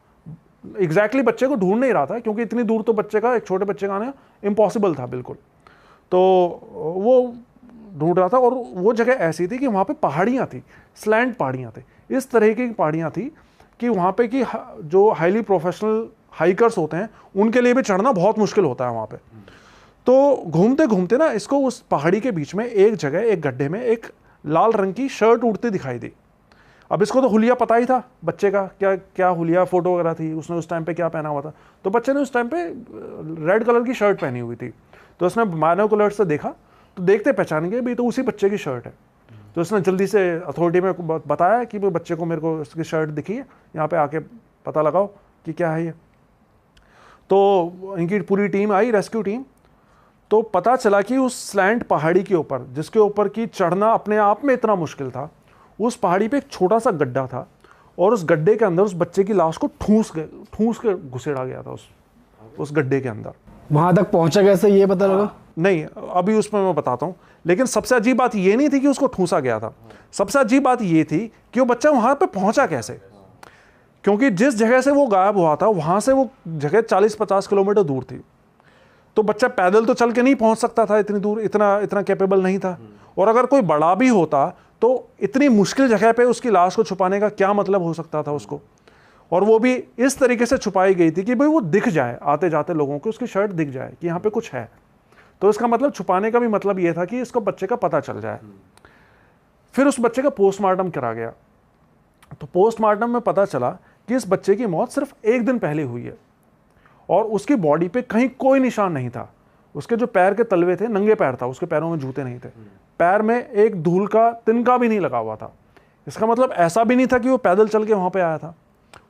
एग्जैक्टली बच्चे को ढूंढ नहीं रहा था, क्योंकि इतनी दूर तो बच्चे का, एक छोटे बच्चे का आना इम्पॉसिबल था बिल्कुल। तो वो ढूंढ रहा था, और वो जगह ऐसी थी कि वहाँ पे पहाड़ियाँ थी, स्लैंट पहाड़ियाँ थी, इस तरह की पहाड़ियाँ थी कि वहाँ पे कि जो हाईली प्रोफेशनल हाइकर्स होते हैं उनके लिए भी चढ़ना बहुत मुश्किल होता है वहाँ पे। तो घूमते घूमते ना इसको उस पहाड़ी के बीच में एक जगह, एक गड्ढे में एक लाल रंग की शर्ट उड़ती दिखाई दी। अब इसको तो हुलिया पता ही था बच्चे का, क्या हुलिया फोटो वगैरह थी, उसने उस टाइम पे क्या पहना हुआ था। तो बच्चे ने उस टाइम पे रेड कलर की शर्ट पहनी हुई थी। तो उसने बाइनोकुलर से देखा, तो देखते पहचान गए भाई तो उसी बच्चे की शर्ट है। तो उसने जल्दी से अथॉरिटी में बताया कि भाई बच्चे को, मेरे को इसकी शर्ट दिखी है, यहाँ पे आके पता लगाओ कि क्या है ये। तो इनकी पूरी टीम आई, रेस्क्यू टीम। तो पता चला कि उस स्लैंट पहाड़ी के ऊपर, जिसके ऊपर की चढ़ना अपने आप में इतना मुश्किल था, उस पहाड़ी पे एक छोटा सा गड्ढा था, और उस गड्ढे के अंदर उस बच्चे की लाश को ठूस के घुसेड़ा गया था उस गड्ढे के अंदर। वहां तक पहुंचा कैसे ये पता लगा? नहीं, अभी उसमें मैं बताता हूँ। लेकिन सबसे अजीब बात ये नहीं थी कि उसको ठूसा गया था, सबसे अजीब बात ये थी कि वो बच्चा वहां पे पहुंचा कैसे। क्योंकि जिस जगह से वो गायब हुआ था वहां से वो जगह 40-50 किलोमीटर दूर थी। तो बच्चा पैदल तो चल के नहीं पहुंच सकता था इतनी दूर, इतना कैपेबल नहीं था। और अगर कोई बड़ा भी होता तो इतनी मुश्किल जगह पे उसकी लाश को छुपाने का क्या मतलब हो सकता था उसको। और वो भी इस तरीके से छुपाई गई थी कि भाई वो दिख जाए आते जाते लोगों को, उसकी शर्ट दिख जाए कि यहाँ पे कुछ है। तो इसका मतलब छुपाने का भी मतलब ये था कि इसको बच्चे का पता चल जाए। फिर उस बच्चे का पोस्टमार्टम करा गया। तो पोस्टमार्टम में पता चला कि इस बच्चे की मौत सिर्फ 1 दिन पहले हुई है, और उसकी बॉडी पे कहीं कोई निशान नहीं था। उसके जो पैर के तलवे थे, नंगे पैर था, उसके पैरों में जूते नहीं थे, पैर में एक धूल का तिनका भी नहीं लगा हुआ था। इसका मतलब ऐसा भी नहीं था कि वो पैदल चल के वहाँ पे आया था।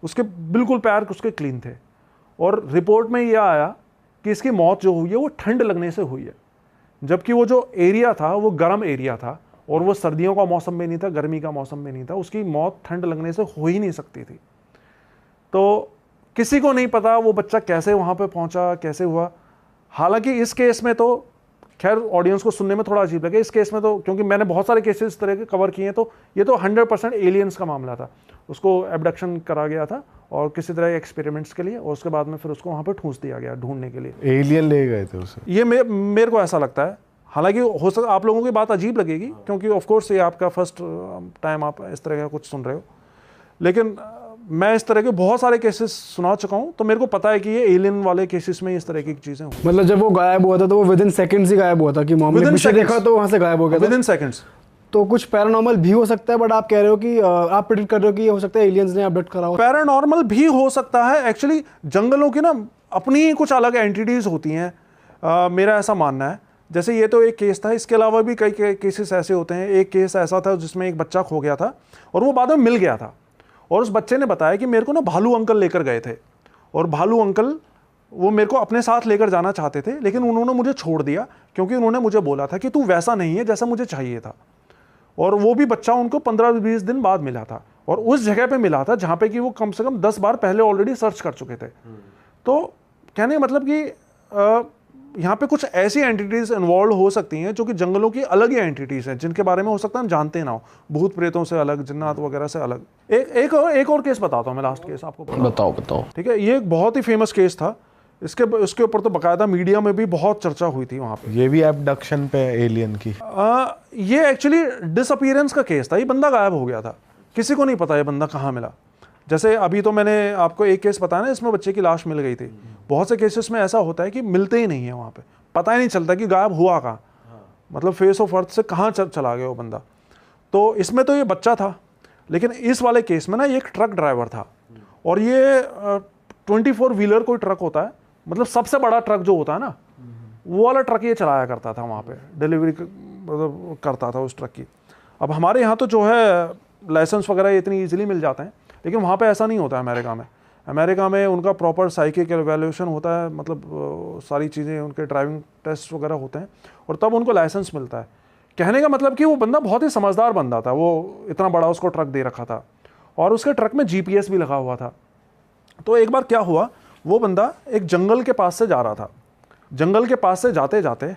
उसके बिल्कुल पैर उसके क्लीन थे। और रिपोर्ट में ये आया कि इसकी मौत जो हुई है वो ठंड लगने से हुई है, जबकि वो जो एरिया था वो गर्म एरिया था और वो सर्दियों का मौसम भी नहीं था, गर्मी का मौसम भी नहीं था। उसकी मौत ठंड लगने से हो ही नहीं सकती थी। तो किसी को नहीं पता वो बच्चा कैसे वहाँ पे पहुँचा, कैसे हुआ। हालांकि इस केस में तो खैर ऑडियंस को सुनने में थोड़ा अजीब लगे, इस केस में तो क्योंकि मैंने बहुत सारे केसेस इस तरह के कवर किए हैं, तो ये तो 100% एलियंस का मामला था। उसको एबडक्शन करा गया था और किसी तरह के एक्सपेरिमेंट्स के लिए, और उसके बाद में फिर उसको वहाँ पे ठूंस दिया गया ढूंढने के लिए। एलियन ले गए थे उसे, ये मेरे को ऐसा लगता है। हालांकि हो सकता आप लोगों की बात अजीब लगेगी क्योंकि ऑफ कोर्स ये आपका फर्स्ट टाइम आप इस तरह का कुछ सुन रहे हो, लेकिन मैं इस तरह के बहुत सारे केसेस सुना चुका हूँ, तो मेरे को पता है कि ये एलियन वाले केसेस में इस तरह की चीजें हुई। मतलब जब वो गायब हुआ था तो वो विदिन सेकंड्स ही गायब हुआ था कि मोहम्मद ने पीछे देखा तो वहाँ से गायब हो गया था विदिन सेकंड्स। तो कुछ पैरानॉर्मल भी हो सकता है, बट आप कह रहे हो कि आप प्रेडिक्ट कर रहे हो कि ये हो सकता है एलियंस ने अपडेट करा हो। पैरानॉर्मल भी हो सकता है। एक्चुअली जंगलों की ना अपनी ही कुछ अलग एंटिटीज होती हैं, मेरा ऐसा मानना है। जैसे ये तो एक केस था, इसके अलावा भी कई केसेस ऐसे होते हैं। एक केस ऐसा था जिसमें एक बच्चा खो गया था और वो बाद में मिल गया था, और उस बच्चे ने बताया कि मेरे को ना भालू अंकल लेकर गए थे, और भालू अंकल वो मेरे को अपने साथ लेकर जाना चाहते थे, लेकिन उन्होंने मुझे छोड़ दिया क्योंकि उन्होंने मुझे बोला था कि तू वैसा नहीं है जैसा मुझे चाहिए था। और वो भी बच्चा उनको 15-20 दिन बाद मिला था, और उस जगह पे मिला था जहाँ पे कि वो कम से कम 10 बार पहले ऑलरेडी सर्च कर चुके थे। तो कहने मतलब कि यहाँ पे कुछ ऐसी एंटिटीज इन्वॉल्व हो सकती हैं जो कि जंगलों की अलग ही एंटिटीज हैं, जिनके बारे में हो सकता है हम जानते ना हो, भूत प्रेतों से अलग, जिन्नात वगैरह से अलग। एक और केस बताता हूँ मैं, लास्ट केस आपको बताओ। ठीक है, ये एक बहुत ही फेमस केस था। इसके ऊपर तो बाकायदा मीडिया में भी बहुत चर्चा हुई थी वहाँ पे। ये भी एबडक्शन पे एलियन की। ये एक्चुअली डिसअपीयरेंस का केस था। ये बंदा गायब हो गया था, किसी को नहीं पता ये बंदा कहाँ मिला। जैसे अभी तो मैंने आपको एक केस बताया ना, इसमें बच्चे की लाश मिल गई थी। बहुत से केसेस में ऐसा होता है कि मिलते ही नहीं है वहाँ पे, पता ही नहीं चलता कि गायब हुआ कहाँ, मतलब फेस ऑफ अर्थ से कहाँ चला गया वो बंदा। तो इसमें तो ये बच्चा था, लेकिन इस वाले केस में ना ये एक ट्रक ड्राइवर था, और ये 24 व्हीलर कोई ट्रक होता है, मतलब सबसे बड़ा ट्रक जो होता है ना, वो वाला ट्रक ये चलाया करता था वहाँ पे, डिलीवरी मतलब करता था उस ट्रक की। अब हमारे यहाँ तो जो है लाइसेंस वगैरह इतनी ईजिली मिल जाते हैं, लेकिन वहाँ पे ऐसा नहीं होता है अमेरिका में उनका प्रॉपर साइकिक एवेल्यूशन होता है, मतलब सारी चीज़ें, उनके ड्राइविंग टेस्ट वगैरह होते हैं, और तब उनको लाइसेंस मिलता है। कहने का मतलब कि वो बंदा बहुत ही समझदार बंदा था, वो इतना बड़ा उसको ट्रक दे रखा था, और उसके ट्रक में GPS भी लगा हुआ था। तो एक बार क्या हुआ, वो बंदा एक जंगल के पास से जा रहा था, जंगल के पास से जाते जाते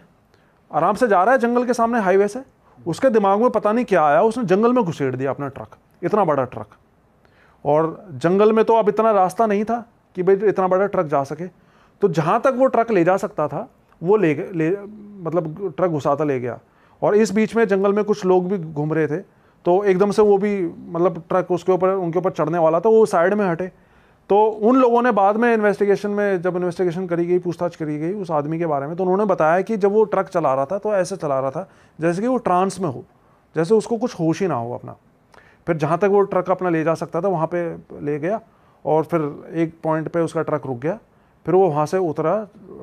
आराम से जा रहा है जंगल के सामने हाईवे से, उसके दिमाग में पता नहीं क्या आया, उसने जंगल में घुसेड़ दिया अपना ट्रक, इतना बड़ा ट्रक। और जंगल में तो अब इतना रास्ता नहीं था कि भाई इतना बड़ा ट्रक जा सके, तो जहाँ तक वो ट्रक ले जा सकता था वो मतलब ट्रक घुसाता ले गया। और इस बीच में जंगल में कुछ लोग भी घूम रहे थे, तो एकदम से वो भी मतलब ट्रक उनके ऊपर चढ़ने वाला था, वो साइड में हटे। तो उन लोगों ने बाद में जब इन्वेस्टिगेशन करी गई, पूछताछ करी गई उस आदमी के बारे में, तो उन्होंने बताया कि जब वो ट्रक चला रहा था तो ऐसे चला रहा था जैसे कि वो ट्रांस में हो, जैसे उसको कुछ होश ही ना हो अपना। फिर जहाँ तक वो ट्रक अपना ले जा सकता था वहाँ पे ले गया, और फिर एक पॉइंट पे उसका ट्रक रुक गया, फिर वो वहाँ से उतरा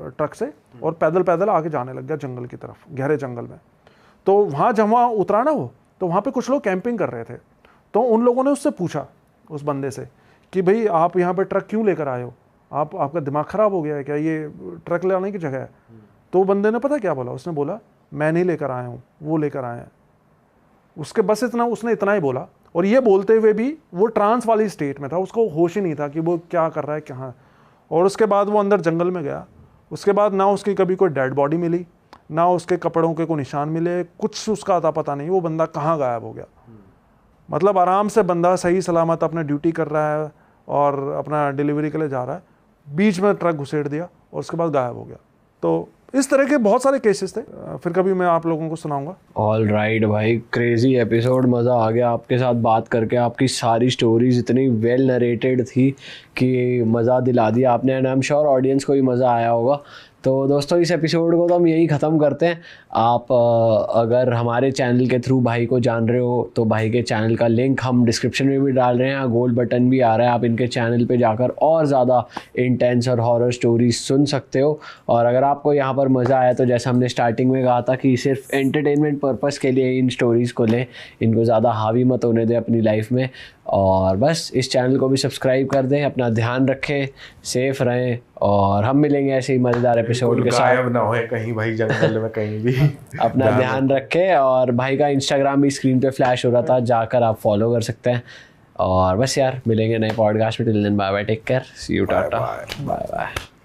ट्रक से और पैदल पैदल आगे जाने लग गया जंगल की तरफ, गहरे जंगल में। तो वहाँ जब वहाँ उतरा ना वो, तो वहाँ पे कुछ लोग कैंपिंग कर रहे थे, तो उन लोगों ने उससे पूछा, उस बंदे से, कि भाई आप यहाँ पे ट्रक क्यों लेकर आए हो, आपका दिमाग ख़राब हो गया है क्या, ये ट्रक लाने की जगह है। तो बंदे ने पता क्या बोला, उसने बोला मैं नहीं लेकर आया हूँ, वो लेकर आए हैं। उसने इतना ही बोला, और ये बोलते हुए भी वो ट्रांस वाली स्टेट में था, उसको होश ही नहीं था कि वो क्या कर रहा है कहाँ। और उसके बाद वो अंदर जंगल में गया, उसके बाद ना उसकी कभी कोई डेड बॉडी मिली, ना उसके कपड़ों के कोई निशान मिले, कुछ उसका अता पता नहीं, वो बंदा कहाँ गायब हो गया। मतलब आराम से बंदा सही सलामत अपना ड्यूटी कर रहा है और अपना डिलीवरी के लिए जा रहा है, बीच में ट्रक घुसेड़ दिया और उसके बाद गायब हो गया। तो इस तरह के बहुत सारे केसेस थे, फिर कभी मैं आप लोगों को सुनाऊंगा। ऑल राइट भाई, क्रेजी एपिसोड, मज़ा आ गया आपके साथ बात करके। आपकी सारी स्टोरीज इतनी वेल नरेटेड थी कि मज़ा दिला दिया आपने, and I am sure audience को भी मज़ा आया होगा। तो दोस्तों इस एपिसोड को तो हम यही ख़त्म करते हैं। आप अगर हमारे चैनल के थ्रू भाई को जान रहे हो तो भाई के चैनल का लिंक हम डिस्क्रिप्शन में भी डाल रहे हैं, गोल बटन भी आ रहा है, आप इनके चैनल पे जाकर और ज़्यादा इंटेंस और हॉरर स्टोरीज सुन सकते हो। और अगर आपको यहाँ पर मज़ा आया तो जैसा हमने स्टार्टिंग में कहा था कि सिर्फ एंटरटेनमेंट पर्पज़ के लिए इन स्टोरीज़ को लें, इनको ज़्यादा हावी मत होने दें अपनी लाइफ में। और बस इस चैनल को भी सब्सक्राइब कर दें, अपना ध्यान रखें, सेफ रहें और हम मिलेंगे ऐसे ही मज़ेदार एपिसोड के साथ। गायब ना होए कहीं भाई जंगल में कहीं भी। अपना ध्यान रखें। और भाई का इंस्टाग्राम भी स्क्रीन पे फ्लैश हो रहा था, जाकर आप फॉलो कर सकते हैं। और बस यार मिलेंगे नए पॉडकास्ट में। Till then bye bye, take care, see you, tata, bye bye.